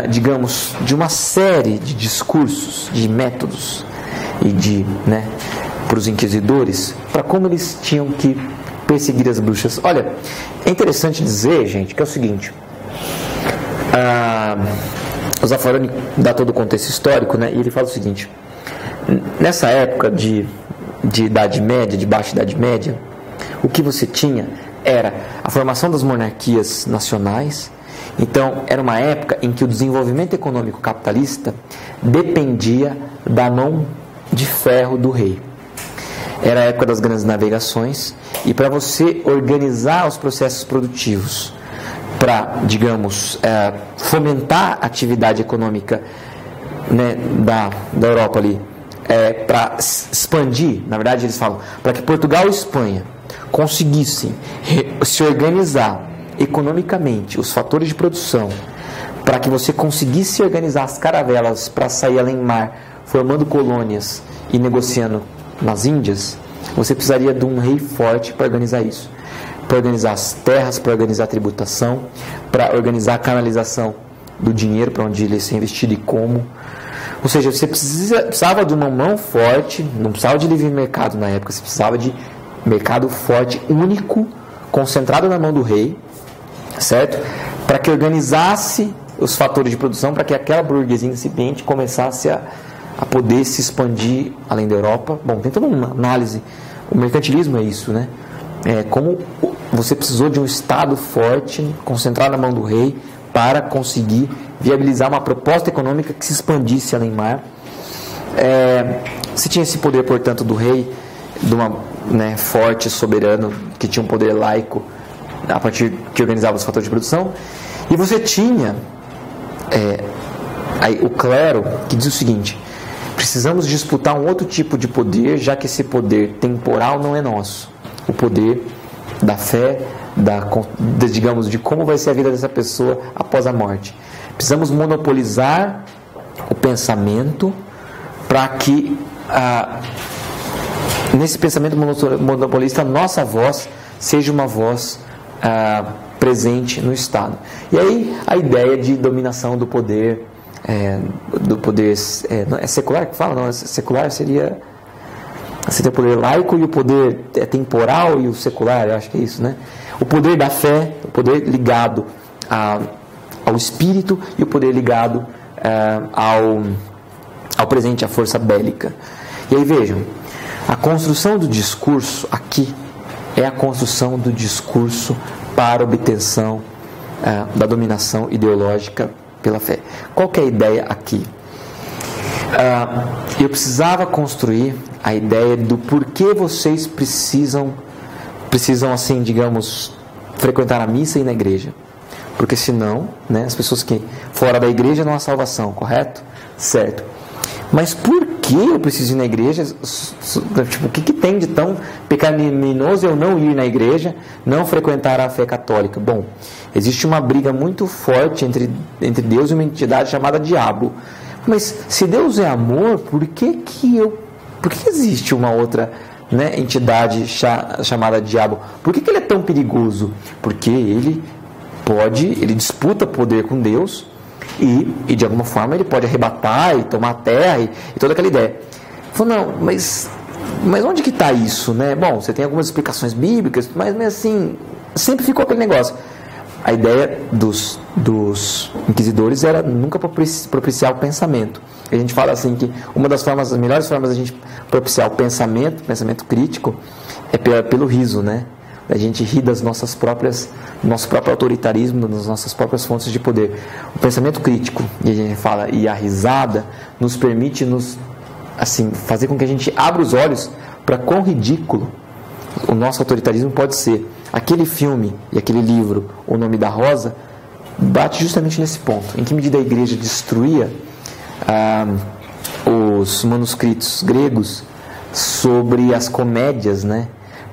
digamos, de uma série de discursos, de métodos e para os inquisidores, para como eles tinham que perseguir as bruxas. Olha, é interessante dizer, gente, que é o seguinte: o Zaffaroni dá todo o contexto histórico, né? E ele fala o seguinte: nessa época de Idade Média, de Baixa Idade Média, o que você tinha era a formação das monarquias nacionais. Então, era uma época em que o desenvolvimento econômico capitalista dependia da mão de ferro do rei. Era a época das grandes navegações, e para você organizar os processos produtivos, para, digamos, fomentar a atividade econômica, né, da Europa ali, para expandir, na verdade eles falam, para que Portugal e Espanha conseguissem se organizar economicamente, os fatores de produção, para que você conseguisse organizar as caravelas para sair além mar, formando colônias e negociando nas Índias, você precisaria de um rei forte para organizar isso, para organizar as terras, para organizar a tributação, para organizar a canalização do dinheiro, para onde ele ia ser investido e como. Ou seja, você precisava de uma mão forte, não precisava de livre mercado na época, você precisava de mercado forte, único, concentrado na mão do rei, certo? Para que organizasse os fatores de produção, para que aquela burguesia incipiente começasse a poder se expandir além da Europa. Bom, tem toda uma análise. O mercantilismo é isso, né? Como você precisou de um Estado forte, concentrado na mão do rei, para conseguir viabilizar uma proposta econômica que se expandisse além mar. Se tinha esse poder, portanto, do rei, de uma forte, soberano, que tinha um poder laico, a partir que organizava os fatores de produção, e você tinha o clero, que diz o seguinte: precisamos disputar um outro tipo de poder, já que esse poder temporal não é nosso, o poder da fé, digamos, de como vai ser a vida dessa pessoa após a morte. Precisamos monopolizar o pensamento para que nesse pensamento monopolista nossa voz seja uma voz presente no Estado. E aí a ideia de dominação do poder, é secular que fala? Não, secular seria o poder laico, e o poder temporal e o secular, eu acho que é isso, né? O poder da fé, o poder ligado ao espírito, e o poder ligado ao presente, à força bélica. E aí vejam, a construção do discurso aqui é a construção do discurso para obtenção da dominação ideológica pela fé. Qual que é a ideia aqui? Eu precisava construir a ideia do porquê vocês precisam assim, digamos, frequentar a missa e ir na igreja. Porque senão, as pessoas que fora da igreja não há salvação, correto? Certo. Mas por que eu preciso ir na igreja? Tipo, o que tem de tão pecaminoso eu não ir na igreja, não frequentar a fé católica? Bom, existe uma briga muito forte entre Deus e uma entidade chamada diabo. Mas se Deus é amor, por que existe uma outra entidade chamada diabo? Por que ele é tão perigoso? Porque ele disputa poder com Deus e de alguma forma ele pode arrebatar e tomar a terra e toda aquela ideia. Falou, não, mas onde que está isso, né? Bom, você tem algumas explicações bíblicas, mas assim, sempre ficou aquele negócio. A ideia dos inquisidores era nunca propiciar o pensamento. A gente fala assim que uma das melhores formas da gente propiciar o pensamento crítico, é pelo riso, né? A gente ri do nosso próprio autoritarismo, das nossas próprias fontes de poder. O pensamento crítico, e a gente fala, e a risada, nos permite fazer com que a gente abra os olhos para quão ridículo o nosso autoritarismo pode ser. Aquele filme e aquele livro, O Nome da Rosa, bate justamente nesse ponto. Em que medida a igreja destruía os manuscritos gregos sobre as comédias, né?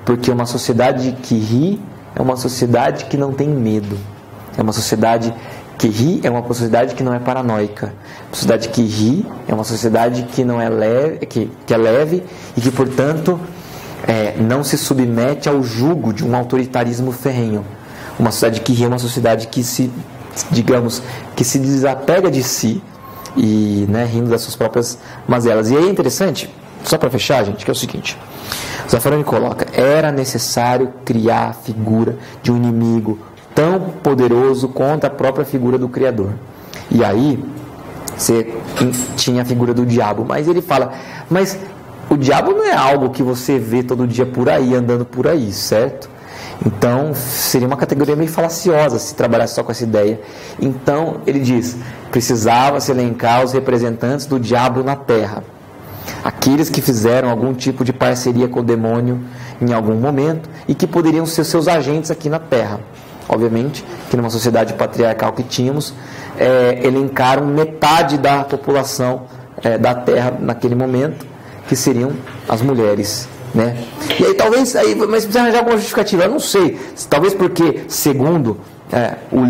Porque uma sociedade que ri é uma sociedade que não tem medo. É uma sociedade que ri é uma sociedade que não é paranoica. Uma sociedade que ri é uma sociedade que não é leve, que é leve e que, portanto, não se submete ao jugo de um autoritarismo ferrenho. Uma sociedade que ri é uma sociedade que se desapega de si e, né, rindo das suas próprias mazelas. E aí é interessante, só para fechar, gente, que é o seguinte: Zaffaroni coloca: era necessário criar a figura de um inimigo tão poderoso quanto a própria figura do Criador. E aí você tinha a figura do diabo, mas ele fala: mas o diabo não é algo que você vê todo dia por aí, andando por aí, certo? Então seria uma categoria meio falaciosa se trabalhasse só com essa ideia. Então ele diz: precisava se elencar os representantes do diabo na terra, aqueles que fizeram algum tipo de parceria com o demônio em algum momento e que poderiam ser seus agentes aqui na terra. Obviamente que numa sociedade patriarcal que tínhamos, elencaram metade da população da terra naquele momento, que seriam as mulheres, né? E aí talvez, mas precisa arranjar alguma justificativa, eu não sei, talvez porque, segundo o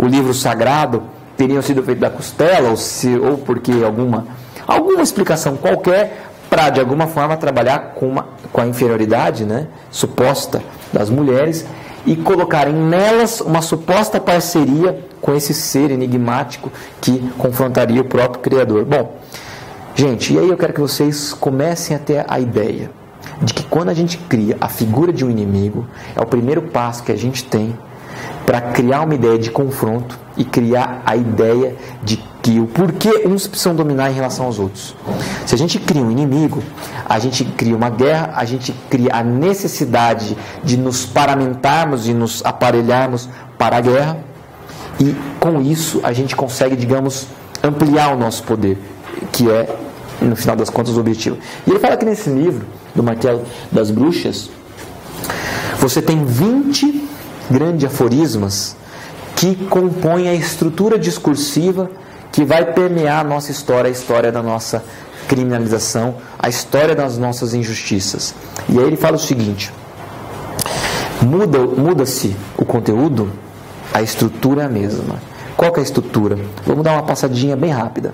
livro sagrado, teriam sido feitos da costela, ou porque alguma explicação qualquer para, de alguma forma, trabalhar com a inferioridade, né, suposta das mulheres e colocarem nelas uma suposta parceria com esse ser enigmático que confrontaria o próprio Criador. Bom, gente, e aí eu quero que vocês comecem a ter a ideia de que quando a gente cria a figura de um inimigo, é o primeiro passo que a gente tem para criar uma ideia de confronto e criar a ideia de que o porquê uns precisam dominar em relação aos outros. Se a gente cria um inimigo, a gente cria uma guerra, a gente cria a necessidade de nos paramentarmos e nos aparelharmos para a guerra, e com isso a gente consegue, digamos, ampliar o nosso poder, que é, no final das contas, o objetivo. E ele fala que nesse livro, do Martelo das Bruxas, você tem 20 grandes aforismas que compõem a estrutura discursiva que vai permear a nossa história, a história da nossa criminalização, a história das nossas injustiças. E aí ele fala o seguinte: muda-se o conteúdo, a estrutura é a mesma. Qual que é a estrutura? Vamos dar uma passadinha bem rápida.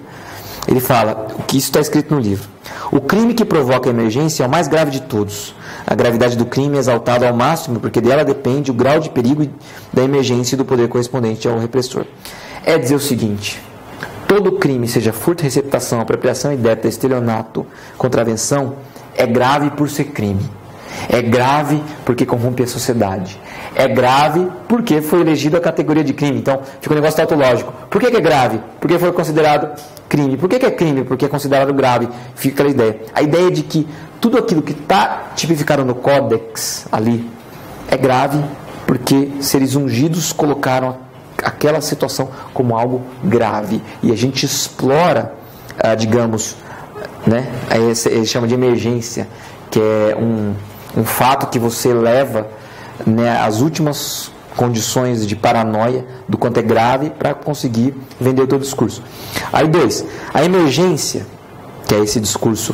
Ele fala, o que isso está escrito no livro: o crime que provoca a emergência é o mais grave de todos. A gravidade do crime é exaltada ao máximo porque dela depende o grau de perigo da emergência e do poder correspondente ao repressor. É dizer o seguinte: todo crime, seja furto, receptação, apropriação indébita, estelionato, contravenção, é grave por ser crime. É grave porque corrompe a sociedade. É grave porque foi elegido a categoria de crime. Então, fica um negócio tautológico. Por que é grave? Porque foi considerado crime. Por que é crime? Porque é considerado grave. Fica aquela ideia. A ideia de que tudo aquilo que está tipificado no códex ali é grave porque seres ungidos colocaram aquela situação como algo grave. E a gente explora, digamos, né, ele chama de emergência, que é um fato que você leva, né, às últimas condições de paranoia do quanto é grave para conseguir vender o teu discurso. Aí 2, a emergência, que é esse discurso,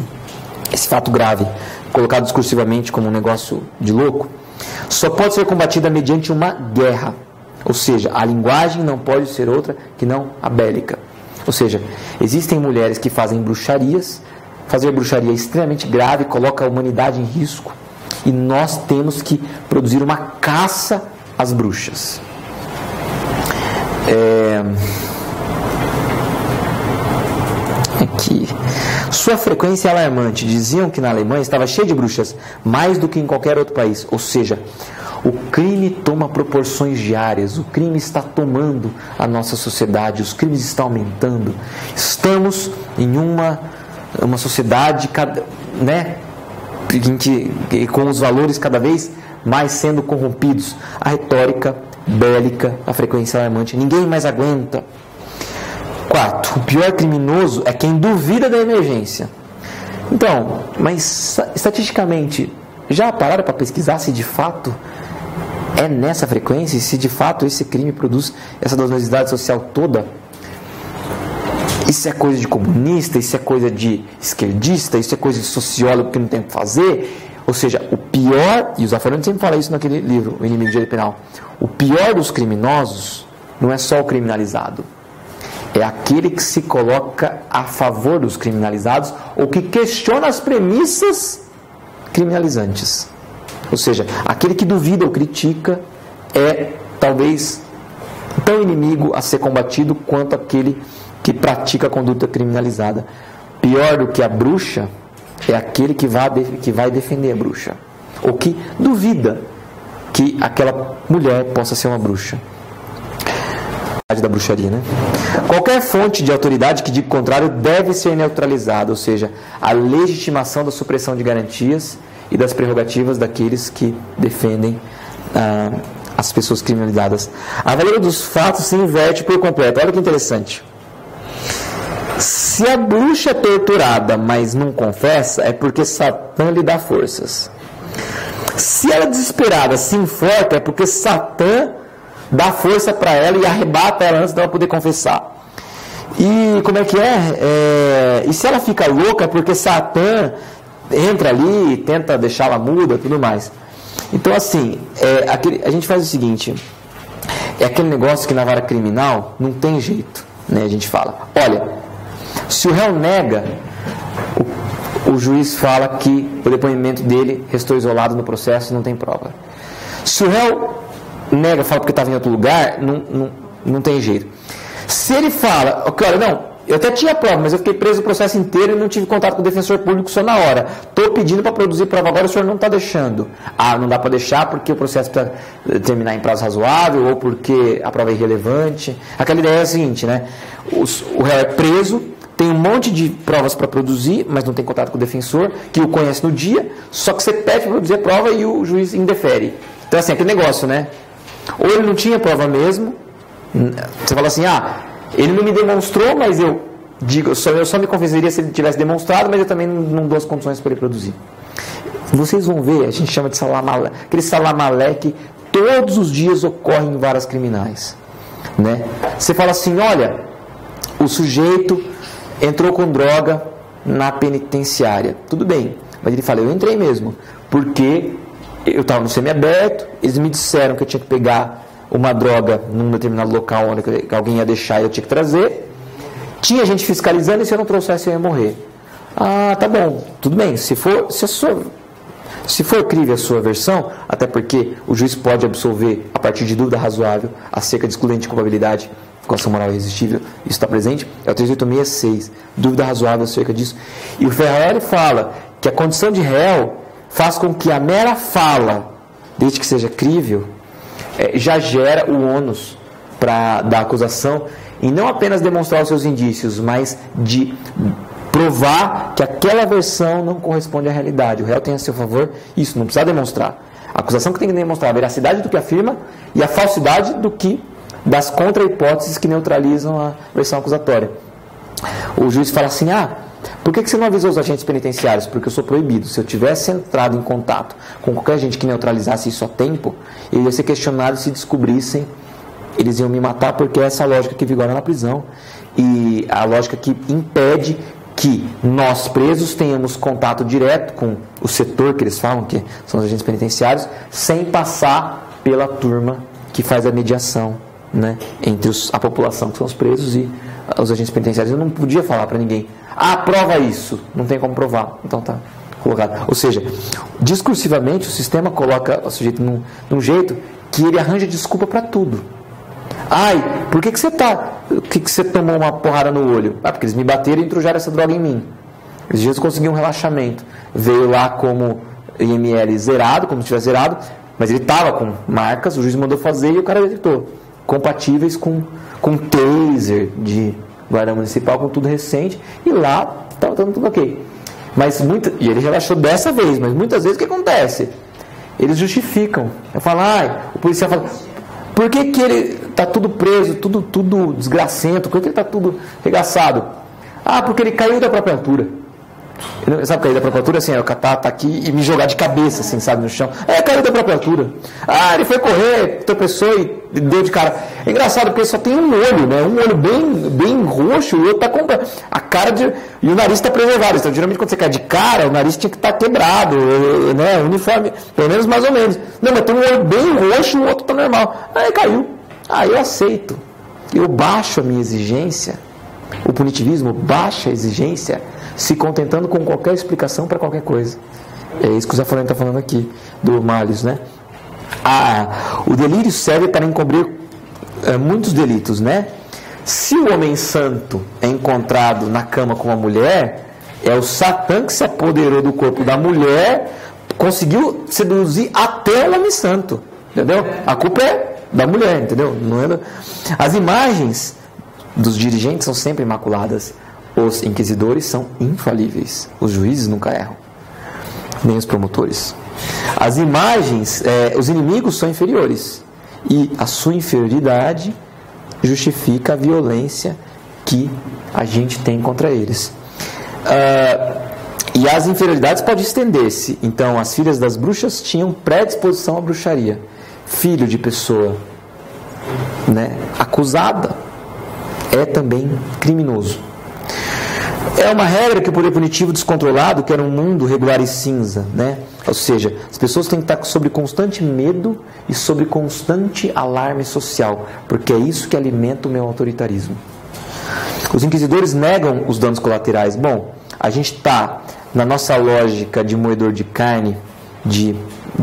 esse fato grave, colocado discursivamente como um negócio de louco, só pode ser combatida mediante uma guerra. Ou seja, a linguagem não pode ser outra que não a bélica. Ou seja, existem mulheres que fazem bruxarias. Fazer bruxaria é extremamente grave, coloca a humanidade em risco. E nós temos que produzir uma caça às bruxas. Aqui. Sua frequência é alarmante. Diziam que na Alemanha estava cheia de bruxas, mais do que em qualquer outro país. Ou seja, o crime toma proporções diárias, o crime está tomando a nossa sociedade, os crimes estão aumentando. Estamos em uma sociedade, né, com os valores cada vez mais sendo corrompidos. A retórica bélica, a frequência alarmante, ninguém mais aguenta. 4, o pior criminoso é quem duvida da emergência. Então, mas estatisticamente, já pararam para pesquisar se de fato é nessa frequência e se de fato esse crime produz essa danosidade social toda? Isso é coisa de comunista, isso é coisa de esquerdista, isso é coisa de sociólogo que não tem o que fazer. Ou seja, o pior, e o Zaffaroni sempre fala isso naquele livro, O Inimigo do Direito Penal, o pior dos criminosos não é só o criminalizado. É aquele que se coloca a favor dos criminalizados ou que questiona as premissas criminalizantes. Ou seja, aquele que duvida ou critica é talvez tão inimigo a ser combatido quanto aquele que pratica a conduta criminalizada. Pior do que a bruxa é aquele que vai defender a bruxa, ou que duvida que aquela mulher possa ser uma bruxa. Da bruxaria, né? Qualquer fonte de autoridade que diga o contrário deve ser neutralizada, ou seja, a legitimação da supressão de garantias e das prerrogativas daqueles que defendem as pessoas criminalizadas. A valor dos fatos se inverte por completo. Olha que interessante. Se a bruxa é torturada, mas não confessa, é porque Satã lhe dá forças. Se ela é desesperada se enforca, é porque Satã dá força para ela e arrebata ela antes dela poder confessar. E como é que é? E se ela fica louca, é porque Satã entra ali e tenta deixá-la muda e tudo mais. Então, assim, a gente faz o seguinte: é aquele negócio que na vara criminal não tem jeito, né? A gente fala, olha, se o réu nega, o juiz fala que o depoimento dele restou isolado no processo e não tem prova. Se o réu nega, fala porque estava em outro lugar, não tem jeito. Se ele fala, olha, não, eu até tinha prova, mas eu fiquei preso o processo inteiro e não tive contato com o defensor público só na hora. Estou pedindo para produzir prova agora, o senhor não está deixando. Ah, não dá para deixar porque o processo precisa terminar em prazo razoável ou porque a prova é irrelevante. Aquela ideia é a seguinte, né? O réu é preso, tem um monte de provas para produzir, mas não tem contato com o defensor, que o conhece no dia, só que você pede para produzir a prova e o juiz indefere. Então, assim, aquele negócio, né? Ou ele não tinha prova mesmo, você fala assim, ele não me demonstrou, mas eu só me confessaria se ele tivesse demonstrado, mas eu também não dou as condições para ele produzir. Vocês vão ver, a gente chama de salamaleque, aquele salamaleque todos os dias ocorre em varas criminais, né? Você fala assim, olha, o sujeito entrou com droga na penitenciária, tudo bem, mas ele fala, eu entrei mesmo, porque eu estava no semiaberto, eles me disseram que eu tinha que pegar uma droga num determinado local onde alguém ia deixar e eu tinha que trazer. Tinha gente fiscalizando e se eu não trouxesse eu ia morrer. Ah, tá bom, tudo bem. Se for crível a sua versão, até porque o juiz pode absolver a partir de dúvida razoável acerca de excludente de culpabilidade com ação moral irresistível, isso está presente, é o 3866, dúvida razoável acerca disso. E o Ferrari fala que a condição de réu faz com que a mera fala, desde que seja crível, já gera o ônus da acusação em não apenas demonstrar os seus indícios, mas de provar que aquela versão não corresponde à realidade. O réu tem a seu favor isso, não precisa demonstrar. A acusação que tem que demonstrar a veracidade do que afirma e a falsidade das contra-hipóteses que neutralizam a versão acusatória. O juiz fala assim, por que você não avisou os agentes penitenciários? Porque eu sou proibido. Se eu tivesse entrado em contato com qualquer agente que neutralizasse isso a tempo, eu ia ser questionado se descobrissem, eles iam me matar, porque é essa lógica que vigora na prisão. E a lógica que impede que nós presos tenhamos contato direto com o setor que eles falam, que são os agentes penitenciários, sem passar pela turma que faz a mediação, né, entre a população, que são os presos, e os agentes penitenciários. Eu não podia falar para ninguém, prova isso, não tem como provar, então tá colocado. Ou seja, discursivamente o sistema coloca o sujeito num jeito que ele arranja desculpa para tudo. Por que você tomou uma porrada no olho? Porque eles me bateram e intrujaram essa droga em mim. Esses dias eu consegui um relaxamento, veio lá como IML zerado, como se tivesse zerado, mas ele estava com marcas, o juiz mandou fazer e o cara detectou, compatíveis com taser de guarda municipal, com tudo recente, e lá estava tudo ok. E ele relaxou dessa vez, mas muitas vezes o que acontece? Eles justificam. Eu falo, o policial fala, por que ele está tudo preso, tudo desgracento, por que ele está tudo regaçado? Porque ele caiu da própria altura. Sabe cair da própria altura? Assim, o catar tá aqui e me jogar de cabeça, assim, sabe, no chão. Caiu da própria altura. Ele foi correr, tropeçou e deu de cara. É engraçado porque só tem um olho, né? Um olho bem roxo, o outro tá com a cara de... E o nariz está preservado. Então, geralmente, quando você cai de cara, o nariz tinha que estar quebrado, né? Uniforme, pelo menos mais ou menos. Não, mas tem um olho bem roxo e o outro tá normal. Caiu. Eu aceito. eu baixo a minha exigência, o punitivismo baixa a exigência, se contentando com qualquer explicação para qualquer coisa. É isso que o Zé Flávio está falando aqui, do Malhos, né? O delírio serve para encobrir muitos delitos, né? Se o homem santo é encontrado na cama com uma mulher, é o Satã que se apoderou do corpo da mulher, conseguiu seduzir até o homem santo, entendeu? A culpa é da mulher, entendeu? Não é? As imagens dos dirigentes são sempre imaculadas, os inquisidores são infalíveis, os juízes nunca erram, nem os promotores. As imagens, os inimigos são inferiores, e a sua inferioridade justifica a violência que a gente tem contra eles. E as inferioridades podem estender-se. Então, as filhas das bruxas tinham predisposição à bruxaria. Filho de pessoa, né, acusada é também criminoso. É uma regra que o poder punitivo descontrolado quer um mundo regular e cinza, né? Ou seja, as pessoas têm que estar sob constante medo e sob constante alarme social, porque é isso que alimenta o meu autoritarismo. Os inquisidores negam os danos colaterais. Bom, a gente está na nossa lógica de moedor de carne, de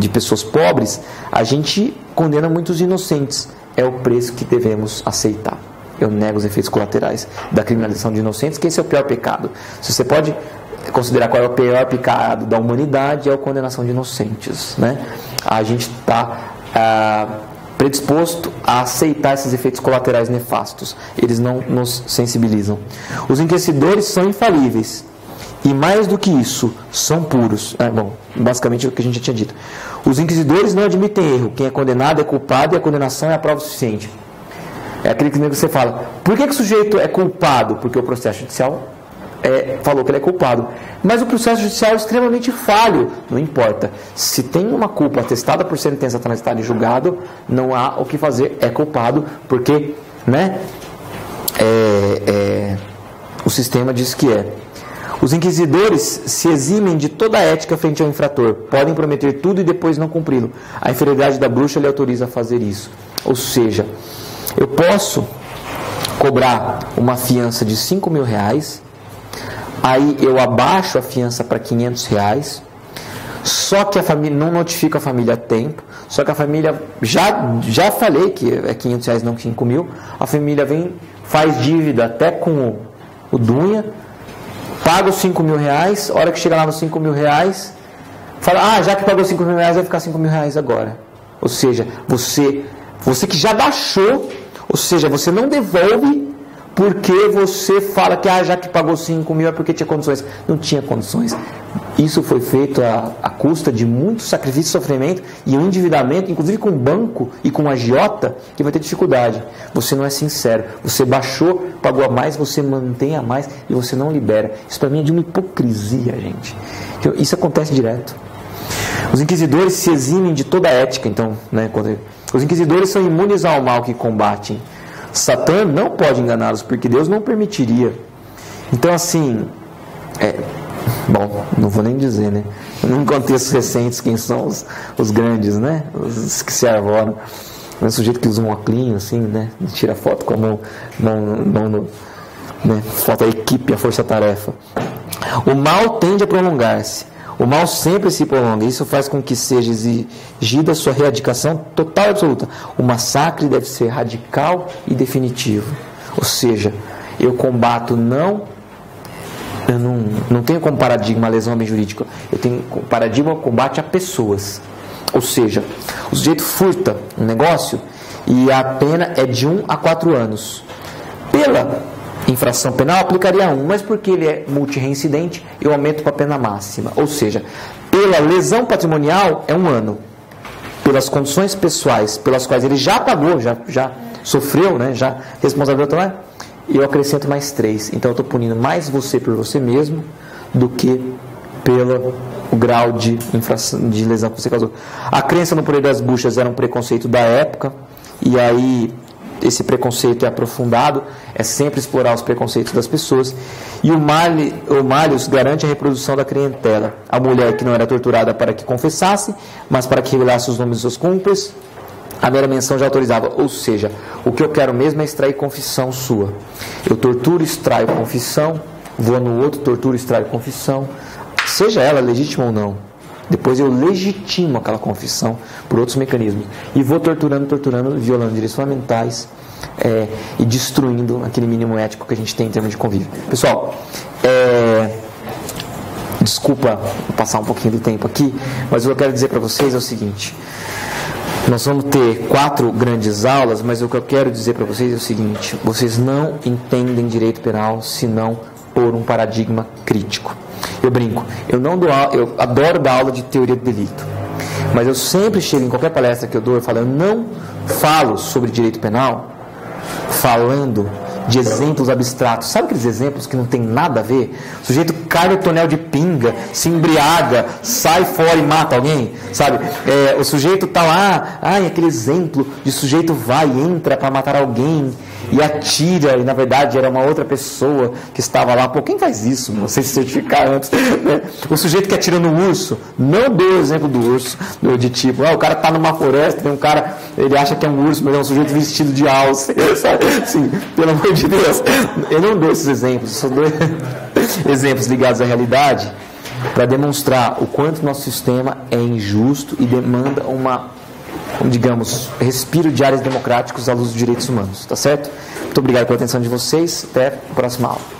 pessoas pobres, a gente condena muitos inocentes. É o preço que devemos aceitar. Eu nego os efeitos colaterais da criminalização de inocentes, que esse é o pior pecado. Se você pode considerar qual é o pior pecado da humanidade, é a condenação de inocentes, né? A gente está predisposto a aceitar esses efeitos colaterais nefastos. Eles não nos sensibilizam. Os inquisidores são infalíveis. E mais do que isso, são puros. Bom, basicamente é o que a gente já tinha dito. Os inquisidores não admitem erro. Quem é condenado é culpado e a condenação é a prova suficiente. É aquele que você fala, por que o sujeito é culpado? Porque o processo judicial falou que ele é culpado. Mas o processo judicial é extremamente falho. Não importa. Se tem uma culpa atestada por sentença transitada e julgado, não há o que fazer. É culpado porque, né, o sistema diz que é. Os inquisidores se eximem de toda a ética frente ao infrator. Podem prometer tudo e depois não cumpri-lo. A inferioridade da bruxa lhe autoriza a fazer isso. Ou seja, eu posso cobrar uma fiança de R$5.000, aí eu abaixo a fiança para R$500, só que a família não notifica a família a tempo, só que a família, já falei que é R$500, não R$5.000, a família vem, faz dívida até com o Dunha, paga os R$5.000, a hora que chega lá nos R$5.000, fala, já que pagou R$5.000, vai ficar R$5.000 agora. Ou seja, você que já baixou, ou seja, você não devolve porque você fala que já que pagou 5.000 é porque tinha condições. Não tinha condições. Isso foi feito à custa de muito sacrifício e sofrimento e um endividamento, inclusive com o banco e com o agiota, que vai ter dificuldade. Você não é sincero. Você baixou, pagou a mais, você mantém a mais e você não libera. Isso para mim é de uma hipocrisia, gente. Isso acontece direto. Os inquisidores se eximem de toda a ética, então, né, os inquisidores são imunes ao mal que combatem. Satã não pode enganá-los, porque Deus não permitiria. Então, assim, bom, não vou nem dizer, né? Em contextos recentes, quem são os grandes, né? Os que se arvoram. O sujeito que usa um óculos, assim, né? Tira foto com a mão né? Foto a equipe, a força-tarefa. O mal tende a prolongar-se. O mal sempre se prolonga. Isso faz com que seja exigida sua erradicação total e absoluta. O massacre deve ser radical e definitivo. Ou seja, eu combato eu não tenho como paradigma a lesão bem jurídica. Eu tenho como paradigma o combate a pessoas. Ou seja, o sujeito furta um negócio e a pena é de 1 a 4 anos. Pela infração penal aplicaria 1, mas porque ele é multirreincidente, eu aumento para a pena máxima. Ou seja, pela lesão patrimonial é 1 ano. Pelas condições pessoais pelas quais ele já pagou, já sofreu, né, já responsabilizou, eu acrescento mais 3. Então eu estou punindo mais você por você mesmo do que pelo grau de infração, de lesão que você causou. A crença no poder das bruxas era um preconceito da época, e aí esse preconceito é aprofundado, é sempre explorar os preconceitos das pessoas. E o Malhos garante a reprodução da clientela. A mulher que não era torturada para que confessasse, mas para que revelasse os nomes dos seus cúmplices, A mera menção já autorizava. Ou seja, o que eu quero mesmo é extrair confissão sua. Eu torturo, extraio confissão, vou no outro, torturo, extraio confissão, seja ela legítima ou não. Depois eu legitimo aquela confissão por outros mecanismos. E vou torturando, violando direitos fundamentais e destruindo aquele mínimo ético que a gente tem em termos de convívio. Pessoal, desculpa passar um pouquinho do tempo aqui, mas o que eu quero dizer para vocês é o seguinte. Nós vamos ter 4 grandes aulas, mas o que eu quero dizer para vocês é o seguinte. Vocês não entendem direito penal senão por um paradigma crítico. Eu brinco, eu adoro dar aula de teoria do delito, mas eu sempre chego em qualquer palestra que eu dou, eu falo, eu não falo sobre direito penal falando de exemplos abstratos. Sabe aqueles exemplos que não tem nada a ver? O sujeito cai no tonel de pinga, se embriaga, sai fora e mata alguém, sabe? O sujeito está lá, aquele exemplo de sujeito vai, entra para matar alguém e atira, e na verdade era uma outra pessoa que estava lá. Pô, quem faz isso? Você se certificar antes, né? O sujeito que atira no urso, não deu o exemplo do urso, de tipo, o cara está numa floresta, tem um cara, ele acha que é um urso, mas é um sujeito vestido de alce, sabe? Sim, pelo amor de Deus, eu não dou esses exemplos, eu só dou exemplos ligados à realidade para demonstrar o quanto nosso sistema é injusto e demanda digamos, respiro de áreas democráticos à luz dos direitos humanos, tá certo? Muito obrigado pela atenção de vocês, até a próxima aula.